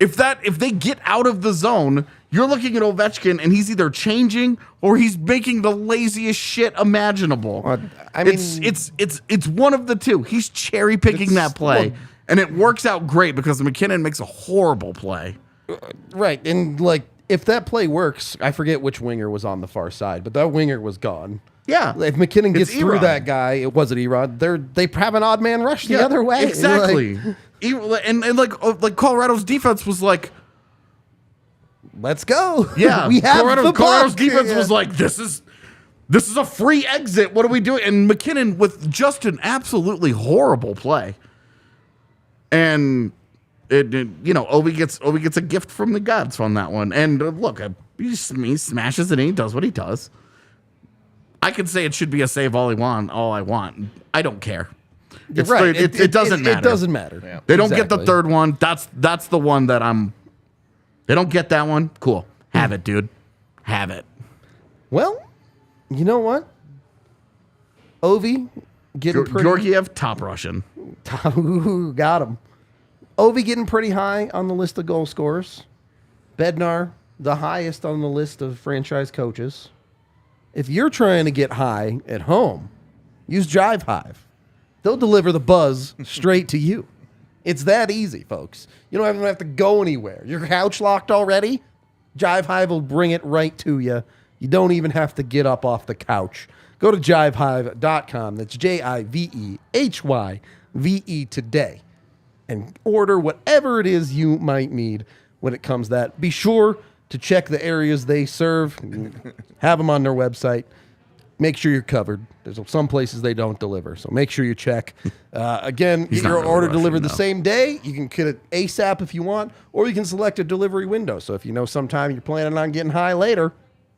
If they get out of the zone, you're looking at Ovechkin and he's either changing or he's making the laziest shit imaginable. I mean, it's one of the two. He's cherry picking that play, and it works out great because McKinnon makes a horrible play. Right, and like if that play works, I forget which winger was on the far side, but that winger was gone. Yeah, if McKinnon gets through Erod. that guy, it wasn't Erod. They have an odd man rush the other way. Exactly. And like Colorado's defense was like, let's go. Yeah, we have Colorado's defense was like, this is a free exit. What are we doing? And McKinnon with just an absolutely horrible play. And Ovi gets a gift from the gods on that one. And look, he smashes it and he does what he does. I could say it should be a save all I want. I don't care. It's right. It doesn't matter. It doesn't matter. Yeah. They don't get the third one. That's the one that they don't get that one. Cool. Have it, dude. Have it. Well, you know what? Ovi getting pretty. Georgiev, top Russian. Ooh, got him. Ovi getting pretty high on the list of goal scorers. Bednar, the highest on the list of franchise coaches. If you're trying to get high at home, use Jive Hive. They'll deliver the buzz straight to you. It's that easy, folks. You don't even have to go anywhere. Your couch locked already? Jive Hive will bring it right to you. You don't even have to get up off the couch. Go to jivehive.com. That's JIVEHYVE today. And order whatever it is you might need when it comes to that. Be sure to check the areas they serve. Have them on their website. Make sure you're covered. There's some places they don't deliver, so make sure you check. Again, get your order delivered the same day. You can get it ASAP if you want, or you can select a delivery window. So if you know sometime you're planning on getting high later,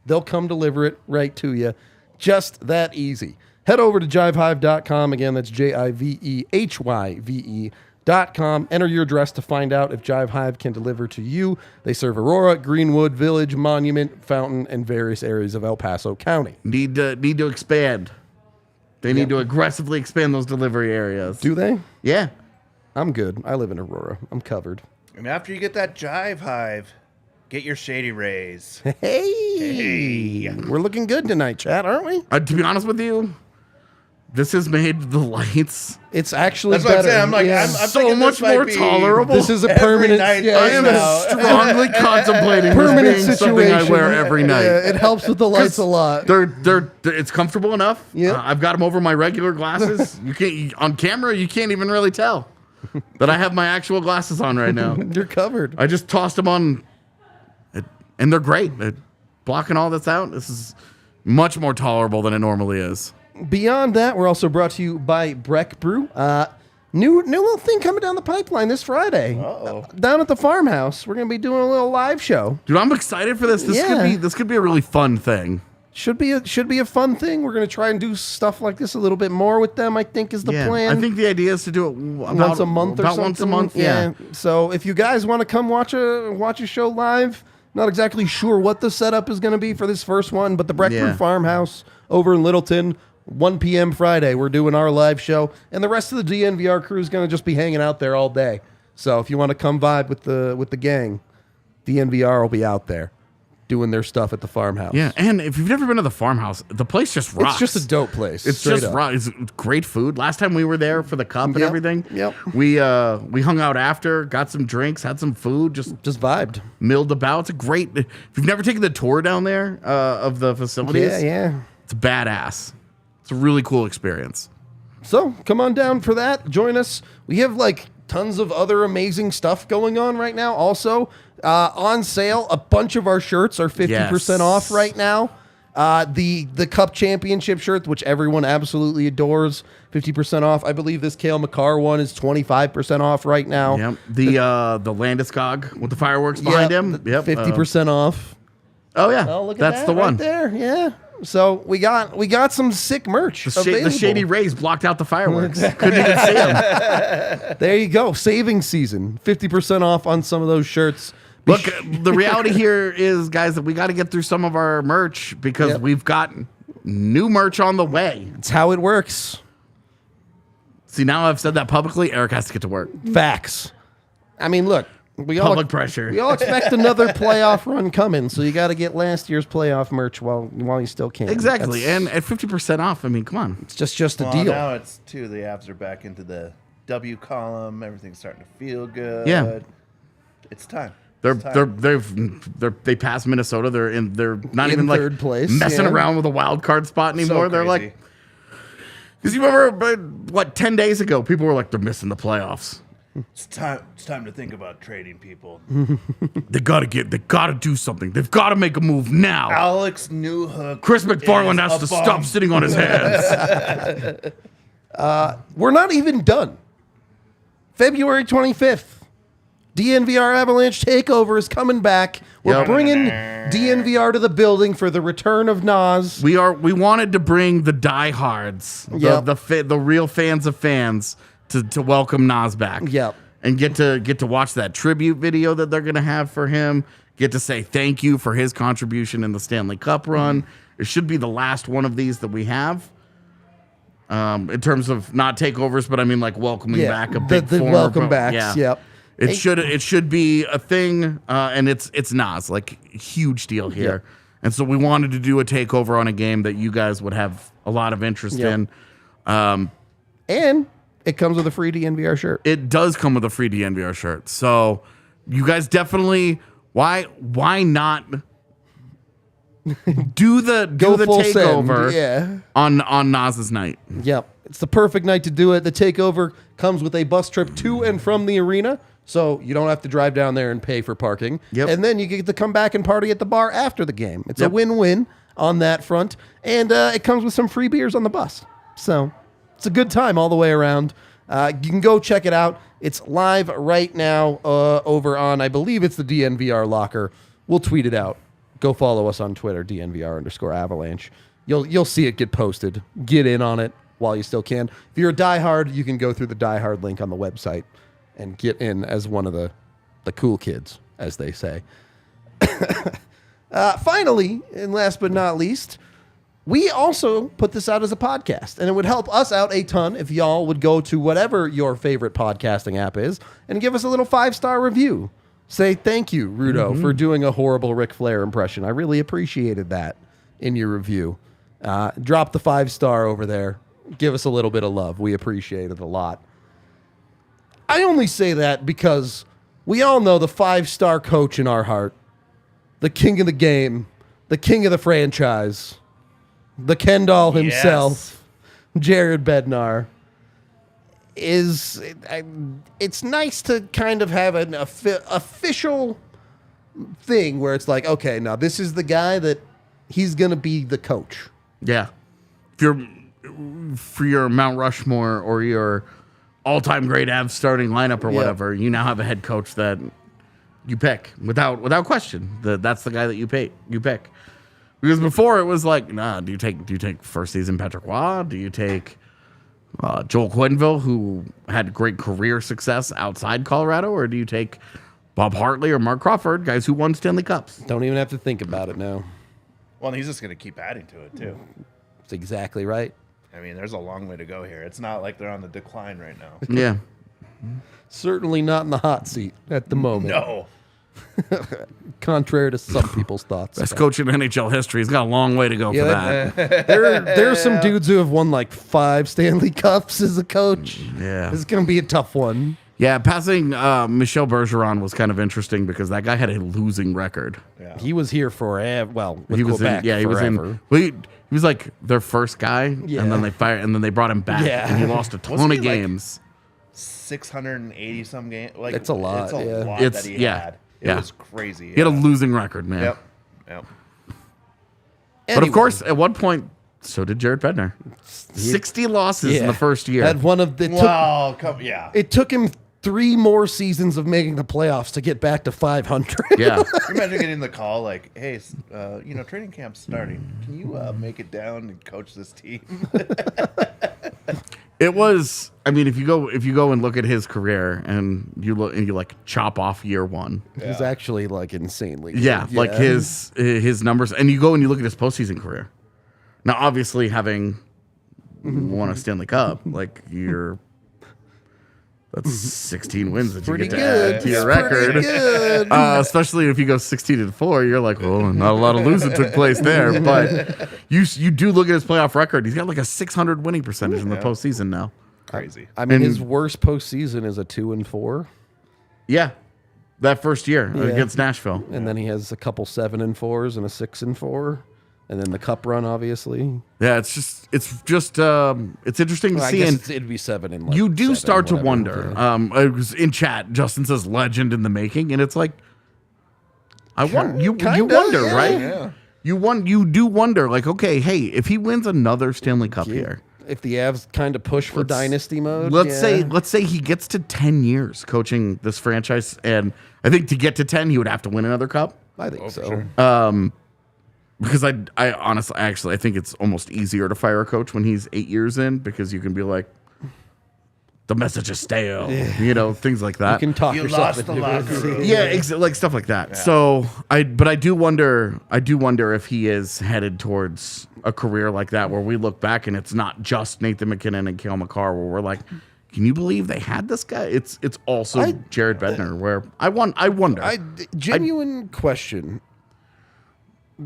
they'll come deliver it right to you. Just that easy. Head over to jivehive.com. Again, that's JIVEHYVE.com. Enter your address to find out if Jive Hive can deliver to you. They serve Aurora, Greenwood, Village, Monument, Fountain, and various areas of El Paso County. Need to expand. They need to aggressively expand those delivery areas. Do they? Yeah. I'm good. I live in Aurora. I'm covered. And after you get that Jive Hive, get your Shady Rays. Hey. We're looking good tonight, chat, aren't we? To be honest with you, this has made the lights. It's actually That's what better. I'm saying. I'm like, Yeah. I'm So thinking much this might more be tolerable. This is a every permanent. night Yeah, I am now. strongly contemplating permanent this being situation. something I wear every night. Yeah, it helps with the lights a lot. They're it's comfortable enough. Yeah. I've got them over my regular glasses. On camera, you can't even really tell that I have my actual glasses on right now. You're covered. I just tossed them on, and they're great. Blocking all this out. This is much more tolerable than it normally is. Beyond that, we're also brought to you by Breck Brew. New little thing coming down the pipeline this Friday. Down at the farmhouse. We're going to be doing a little live show. Dude, I'm excited for this. This could be a really fun thing. Should be a fun thing. We're going to try and do stuff like this a little bit more with them, I think is the plan. I think the idea is to do it once a month or something. Once a month, yeah. So if you guys want to come watch a show live, not exactly sure what the setup is going to be for this first one, but the Breck Brew Farmhouse over in Littleton, 1 p.m. Friday, we're doing our live show, and the rest of the DNVR crew is going to just be hanging out there all day. So if you want to come vibe with the gang, DNVR will be out there doing their stuff at the farmhouse. Yeah, and if you've never been to the farmhouse, the place just rocks. It's just a dope place. It's just rocks. It's great food. Last time we were there for the cup and everything, we hung out after, got some drinks, had some food, just vibed, milled about. It's a great. If you've never taken the tour down there of the facilities, it's badass. It's a really cool experience. So come on down for that. Join us. We have tons of other amazing stuff going on right now. Also, on sale, a bunch of our shirts are 50% off right now. The Cup Championship shirt, which everyone absolutely adores, 50% off. I believe this Cale Makar one is 25% off right now. Yep. The Landeskog with the fireworks behind him. Yep. 50% off. Oh yeah, Oh, look at that's that the one. right there. Yeah. So we got some sick merch available. The Shady Rays blocked out the fireworks. Couldn't even see them. There you go. Saving season. 50% off on some of those shirts. Look, the reality here is, guys, that we got to get through some of our merch because we've got new merch on the way. It's how it works. See, now I've said that publicly. Eric has to get to work. Facts. I mean, look. Public pressure. We all expect another playoff run coming, so you got to get last year's playoff merch while you still can. Exactly. And at 50% off, I mean, come on. It's just a deal. Now it's the Avs are back into the W column. Everything's starting to feel good. Yeah. It's time. They passed Minnesota. They're not even third place, messing around with a wild card spot anymore. They're like, because you remember 10 days ago, people were like, they're missing the playoffs. It's time to think about trading people. They gotta do something. They've got to make a move now. Alex Newhook. Chris McFarland has to stop sitting on his hands. We're not even done. February 25th, DNVR Avalanche Takeover is coming back. We're bringing DNVR to the building for the return of Nas. We wanted to bring the diehards, the real fans of fans, to welcome Nas back. Yep. And get to watch that tribute video that they're gonna have for him. Get to say thank you for his contribution in the Stanley Cup run. It should be the last one of these that we have. In terms of not takeovers, but I mean welcoming back a big the former welcome backs. Yeah. Yep. It should be a thing, and it's Nas, like, huge deal here. Yeah. And so we wanted to do a takeover on a game that you guys would have a lot of interest in. And it comes with a free DNVR shirt. It does come with a free DNVR shirt. So you guys definitely why not do the full takeover send, on Nas's night. Yep. It's the perfect night to do it. The takeover comes with a bus trip to and from the arena, so you don't have to drive down there and pay for parking. Yep. And then you get to come back and party at the bar after the game. It's a win-win on that front. And it comes with some free beers on the bus. So it's a good time all the way around. You can go check it out. It's live right now over on, I believe it's the DNVR locker. We'll tweet it out. Go follow us on Twitter, DNVR_Avalanche. You'll see it get posted. Get in on it while you still can. If you're a diehard, you can go through the diehard link on the website and get in as one of the cool kids, as they say. Finally, and last but not least, we also put this out as a podcast, and it would help us out a ton if y'all would go to whatever your favorite podcasting app is and give us a little 5-star review. Say thank you, Rudo, for doing a horrible Ric Flair impression. I really appreciated that in your review. Drop the 5-star over there. Give us a little bit of love. We appreciate it a lot. I only say that because we all know the 5-star coach in our heart, the king of the game, the king of the franchise, the Ken doll himself, Jared Bednar, it's nice to kind of have an official thing where it's like, okay, now this is the guy that he's going to be the coach. Yeah. If you're for your Mount Rushmore or your all-time great Avs starting lineup or whatever, you now have a head coach that you pick without question. That's the guy that you pick. Because before it was like, nah, do you take first season Patrick Waugh? Do you take Joel Quenneville, who had great career success outside Colorado, or do you take Bob Hartley or Mark Crawford, guys who won Stanley Cups? Don't even have to think about it now. Well, and he's just going to keep adding to it, too. That's exactly right. I mean, there's a long way to go here. It's not like they're on the decline right now. Yeah. Certainly not in the hot seat at the moment. No. Contrary to some people's thoughts. Best coach in NHL history. He's got a long way to go for that. There's some dudes who have won like 5 Stanley Cups as a coach. Yeah. It's going to be a tough one. Yeah, passing Michel Bergeron was kind of interesting because that guy had a losing record. Yeah. He was here forever. Well, with He was Quebec in, yeah, he was forever. in. Well, he was like their first guy, Yeah. and then they fired, and then they brought him back, Yeah. and he lost a ton Wasn't of he, like, games. 680 some games. Like, It's a lot, It's a yeah. lot It's- that he yeah, had. It yeah. was crazy. He had a losing record, man. Yep. But of course, at one point, so did Jared Bednar. 60 losses in the first year. Had one of the. It took him 3 more seasons of making the playoffs to get back to 500. Yeah. Can you imagine getting the call like, "Hey, training camp's starting. Can you make it down and coach this team?" It was. I mean, if you go and look at his career and you look and you like chop off year 1, He's actually like insanely good. yeah, like his numbers, and you go and you look at his postseason career. Now, obviously, having won a Stanley Cup, like that's 16 wins that you Pretty get to good. add to your It's record. pretty good. Especially if you go 16-4, you're like, well, not a lot of losing took place there. But you do look at his playoff record. He's got like a 600 winning percentage in the postseason now. Crazy. I mean, And- his worst postseason is a 2-4, Yeah, that first year Yeah. against Nashville. and then he has a couple 7-4s and a 6-4, and then the cup run, obviously. Yeah, it's interesting to I see. guess And it'd be 7 and like you do 7, start to whatever. wonder. Yeah. It was in chat, Justin says legend in the making, and it's like, you Kinda, wonder, yeah. right? Yeah. You do wonder, like, okay, hey, if he wins another Stanley Cup here, If the Avs kind of push for dynasty mode, let's say he gets to 10 years coaching this franchise, and I think to get to 10, he would have to win another cup. I think so. Sure. Because I honestly, actually, I think it's almost easier to fire a coach when he's 8 years in, because you can be like, the message is stale, things like that. You can talk You yourself lost the into locker it. room. Yeah, like stuff like that. Yeah. So I do wonder if he is headed towards a career like that, where we look back and it's not just Nathan MacKinnon and Cale Makar, where we're like, can you believe they had this guy? It's also Jared Bednar, where I wonder. Genuine question.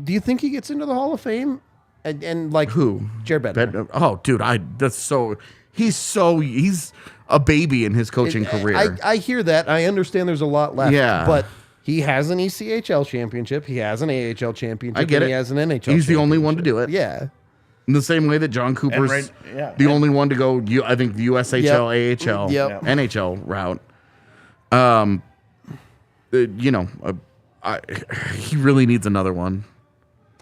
Do you think he gets into the Hall of Fame? And like who? Jared Bednar. Oh, dude, he's a baby in his coaching career. I hear that. I understand there's a lot left. Yeah. But he has an ECHL championship. He has an AHL championship. I get and it. He has an NHL He's the only one to do it. Yeah. In the same way that John Cooper's the only one to go, I think, the USHL, AHL, NHL route. He really needs another one.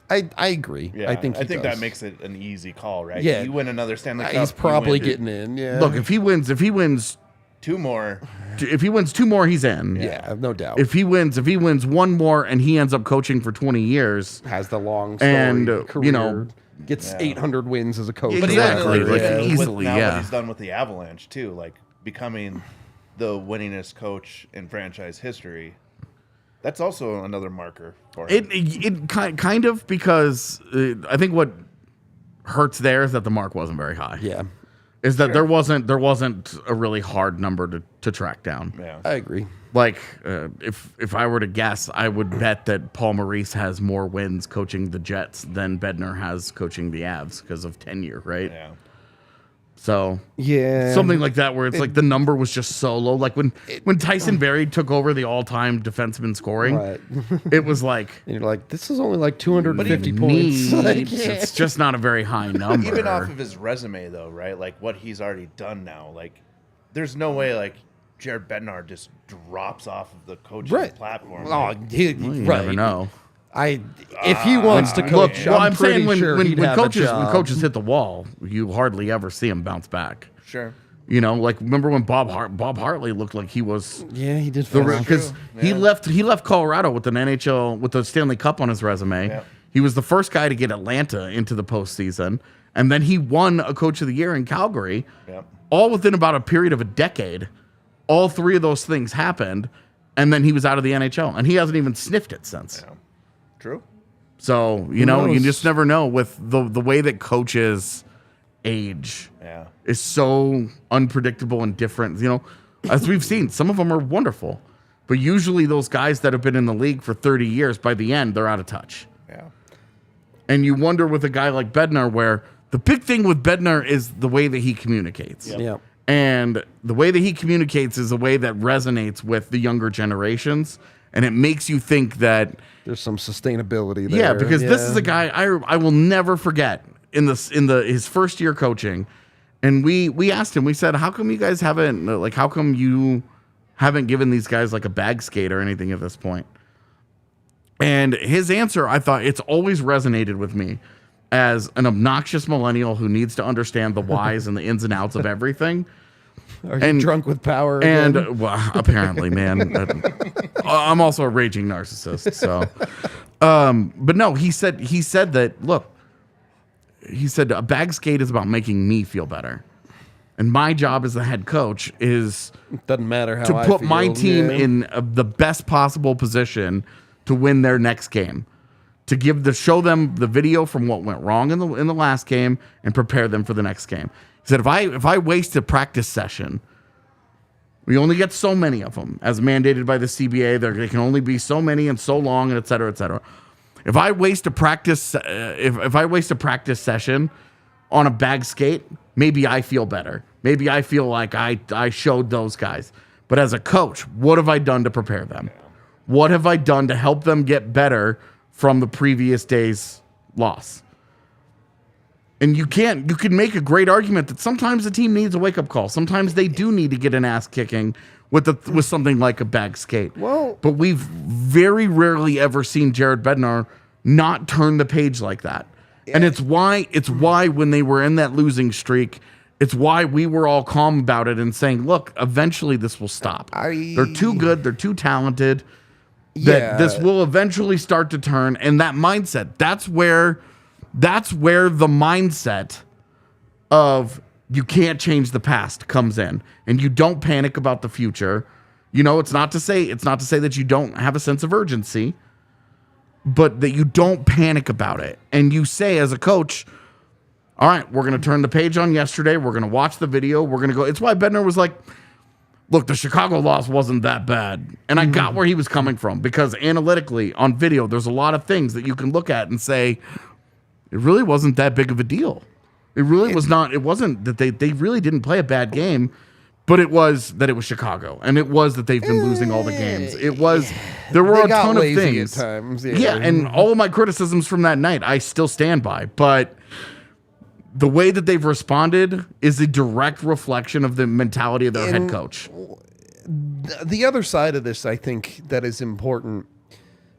I agree. Yeah, I think that makes it an easy call, right? Yeah. You win another Stanley Cup. He's probably getting in. Yeah. Look, if he wins 2 more. If he wins 2 more, he's in. Yeah, no doubt. If he wins 1 more and he ends up coaching for 20 years, has the long story, and career, gets 800 wins as a coach. Exactly, Easily, what he's done with the Avalanche too, like becoming the winningest coach in franchise history. That's also another marker for him. It kind of, because I think what hurts there is that the mark wasn't very high. Yeah. Is that there wasn't a really hard number to track down. Yeah. I agree. Like, if I were to guess, I would bet that Paul Maurice has more wins coaching the Jets than Bednar has coaching the Avs because of tenure, right? Yeah. So yeah, something like that, where it's like the number was just so low. Like when Tyson Berry took over the all-time defenseman scoring, right. It was like, and you're like, this is only like 250 points. It's just not a very high number. Even off of his resume, though, right? Like what he's already done now. Like, there's no way like Jared Bednar just drops off of the coaching platform. Oh, you never know. If he wants to coach, I'm saying when coaches hit the wall, you hardly ever see him bounce back. Sure. You know, like remember when Bob Hartley looked like he was he did because he left Colorado with an NHL with the Stanley Cup on his resume. Yeah. He was the first guy to get Atlanta into the postseason, and then he won a Coach of the Year in Calgary. Yeah. All within about a period of a decade. All 3 of those things happened, and then he was out of the NHL, and he hasn't even sniffed it since. Yeah. True. So, you just never know with the way that coaches age is so unpredictable and different. You know, as we've seen, some of them are wonderful, but usually those guys that have been in the league for 30 years, by the end, they're out of touch. Yeah. And you wonder with a guy like Bednar, where the big thing with Bednar is the way that he communicates. Yep. Yeah. And the way that he communicates is a way that resonates with the younger generations. And it makes you think that there's some sustainability there. Yeah, because this is a guy I will never forget in his first year coaching. And we asked him, we said, how come you guys how come you haven't given these guys like a bag skate or anything at this point? And his answer, I thought, it's always resonated with me as an obnoxious millennial who needs to understand the whys and the ins and outs of everything. Are you drunk with power again? And well, apparently, man. I'm also a raging narcissist. So, but no, he said that. Look, he said a bag skate is about making me feel better, and my job as the head coach is doesn't matter how to I put feel, my team in the best possible position to win their next game, to show them the video from what went wrong in the last game and prepare them for the next game. He said, if I waste a practice session, we only get so many of them, as mandated by the CBA. There can only be so many and so long, and et cetera, et cetera. If I waste a practice, if I waste a practice session on a bag skate, maybe I feel better. Maybe I feel like I showed those guys. But as a coach, what have I done to prepare them? What have I done to help them get better from the previous day's loss? And you can make a great argument that sometimes the team needs a wake-up call. Sometimes they do need to get an ass kicking with something like a bag skate. Well, but we've very rarely ever seen Jared Bednar not turn the page like that. And it's why when they were in that losing streak, it's why we were all calm about it and saying, look, eventually this will stop. They're too good, they're too talented. That this will eventually start to turn. And that mindset, that's where the mindset of you can't change the past comes in, and you don't panic about the future. You know, it's not to say that you don't have a sense of urgency, but that you don't panic about it. And you say as a coach, all right, we're going to turn the page on yesterday. We're going to watch the video. We're going to go. It's why Bednar was like, look, the Chicago loss wasn't that bad. And I got where he was coming from because analytically on video, there's a lot of things that you can look at and say, it really wasn't that big of a deal. It really was not. It wasn't that they really didn't play a bad game, but it was that it was Chicago. And it was that they've been losing all the games. It was, there were a ton of things. At times, yeah, and all of my criticisms from that night, I still stand by. But the way that they've responded is a direct reflection of the mentality of their head coach. The other side of this, I think, that is important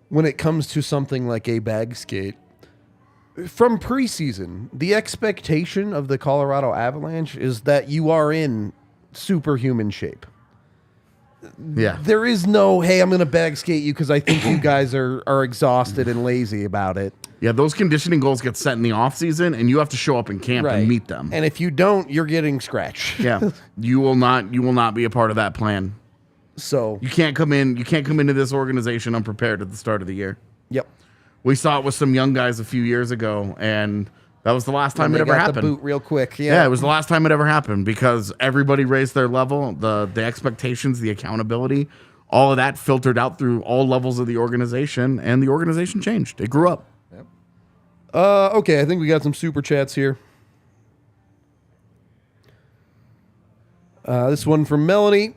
when it comes to something like a bag skate. From preseason, the expectation of the Colorado Avalanche is that you are in superhuman shape. Yeah. There is no, hey, I'm going to bag skate you because I think you guys are exhausted and lazy about it. Yeah, those conditioning goals get set in the offseason, and you have to show up in camp and meet them. And if you don't, you're getting scratched. Yeah, you will not be a part of that plan. So you can't come into this organization unprepared at the start of the year. Yep. We saw it with some young guys a few years ago, and that was the last time it ever happened. The boot real quick. Yeah, it was the last time it ever happened because everybody raised their level, the expectations, the accountability, all of that filtered out through all levels of the organization, and the organization changed. It grew up. Yep. Okay, I think we got some super chats here. This one from Melanie.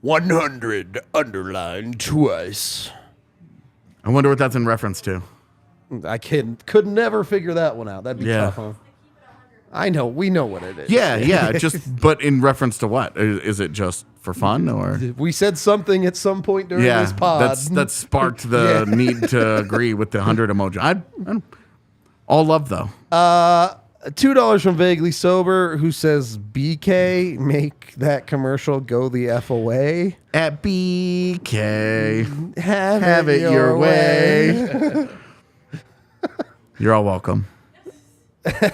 100 underlined twice. I wonder what that's in reference to. I could never figure that one out. That'd be tough, huh? I know. We know what it is. Yeah. But in reference to what? Is it just for fun or? We said something at some point during this pod. That sparked the need to agree with the 100 emoji. I all love though. $2 from Vaguely Sober, who says, BK, make that commercial go the F away. At BK, have it your way. You're all welcome. And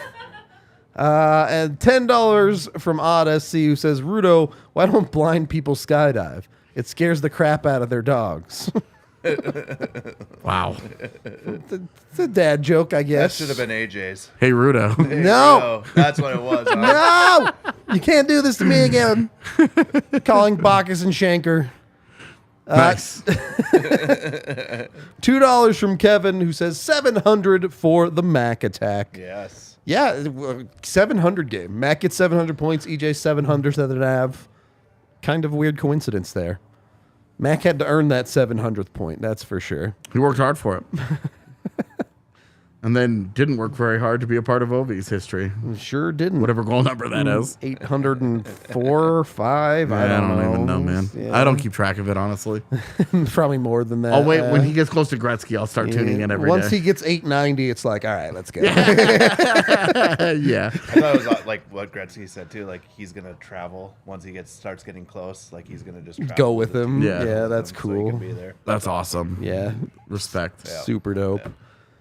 $10 from Odyssey, who says, Rudo, why don't blind people skydive? It scares the crap out of their dogs. Wow. It's a dad joke, I That guess. should have been AJ's. Hey, Rudo. There you No. go. That's what it was. Huh? No! You can't do this to me again. Calling Bacchus and Shanker. Nice. $2 from Kevin, who says 700 for the Mac attack. Yes. Yeah, 700 game. Mac gets 700 points. EJ 700 than Av. Kind of a weird coincidence there. Mac had to earn that 700th point, that's for sure. He worked hard for it. And then didn't work very hard to be a part of Ovi's history. Sure didn't. Whatever goal number that is. 804, 5. I don't know. Even know, man. Yeah. I don't keep track of it, honestly. Probably more than that. I'll wait. When he gets close to Gretzky, I'll start tuning in every Once day. he gets 890, it's like, all right, let's go. Yeah. I thought it was like what Gretzky said too. Like he's gonna travel once he starts getting close. Like he's gonna just travel Go with him. Yeah. That's so he cool. can be there. That's awesome. Yeah, Respect. super dope. Yeah.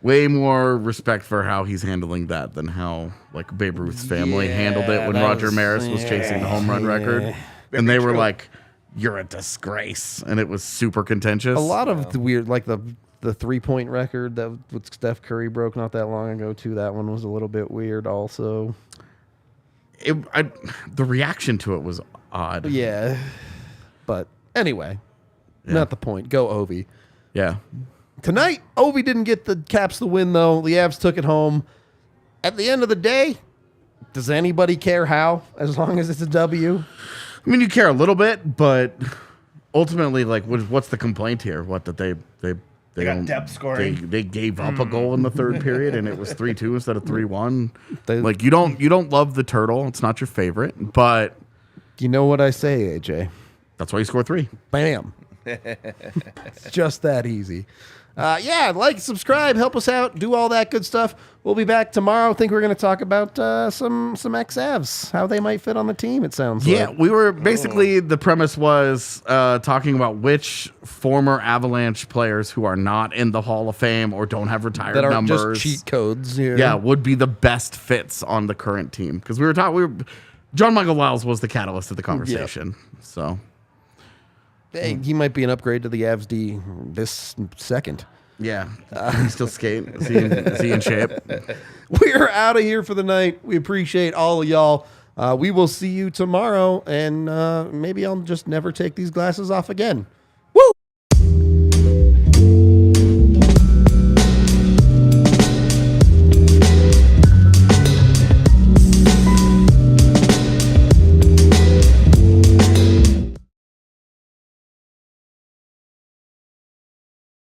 Way more respect for how he's handling that than how like Babe Ruth's family handled it when that Roger was- Maris was chasing the home run record. And they were like, you're a disgrace. And it was super contentious. A lot of the weird, like the 3-point record that with Steph Curry broke not that long ago too. That one was a little bit weird also. The reaction to it was odd. Yeah, but anyway, not the point. Go Ovi. Yeah. Tonight, Ovi didn't get the Caps the win, though. The Avs took it home. At the end of the day, does anybody care how, as long as it's a W? I mean, you care a little bit, but ultimately, like, what's the complaint here? What that they They got depth scoring. They gave up a goal in the third period, and it was 3-2 instead of 3-1. They- Like you don't love the turtle. It's not your favorite, but You know what I say, AJ? that's why you score 3. Bam. It's just that easy. Like, subscribe, help us out, do all that good stuff. We'll be back tomorrow. I think we're going to talk about some ex-Avs, how they might fit on the team, it sounds Yeah, like. we were basically the premise was talking about which former Avalanche players who are not in the Hall of Fame or don't have retired That aren't numbers. just cheat codes. Yeah, would be the best fits on the current team because we were talking. John Michael Lyles was the catalyst of the conversation. So Hey, he might be an upgrade to the Avs D this second. Yeah, he's still skating. Is he in shape? We are out of here for the night. We appreciate all of y'all. We will see you tomorrow, and maybe I'll just never take these glasses off again.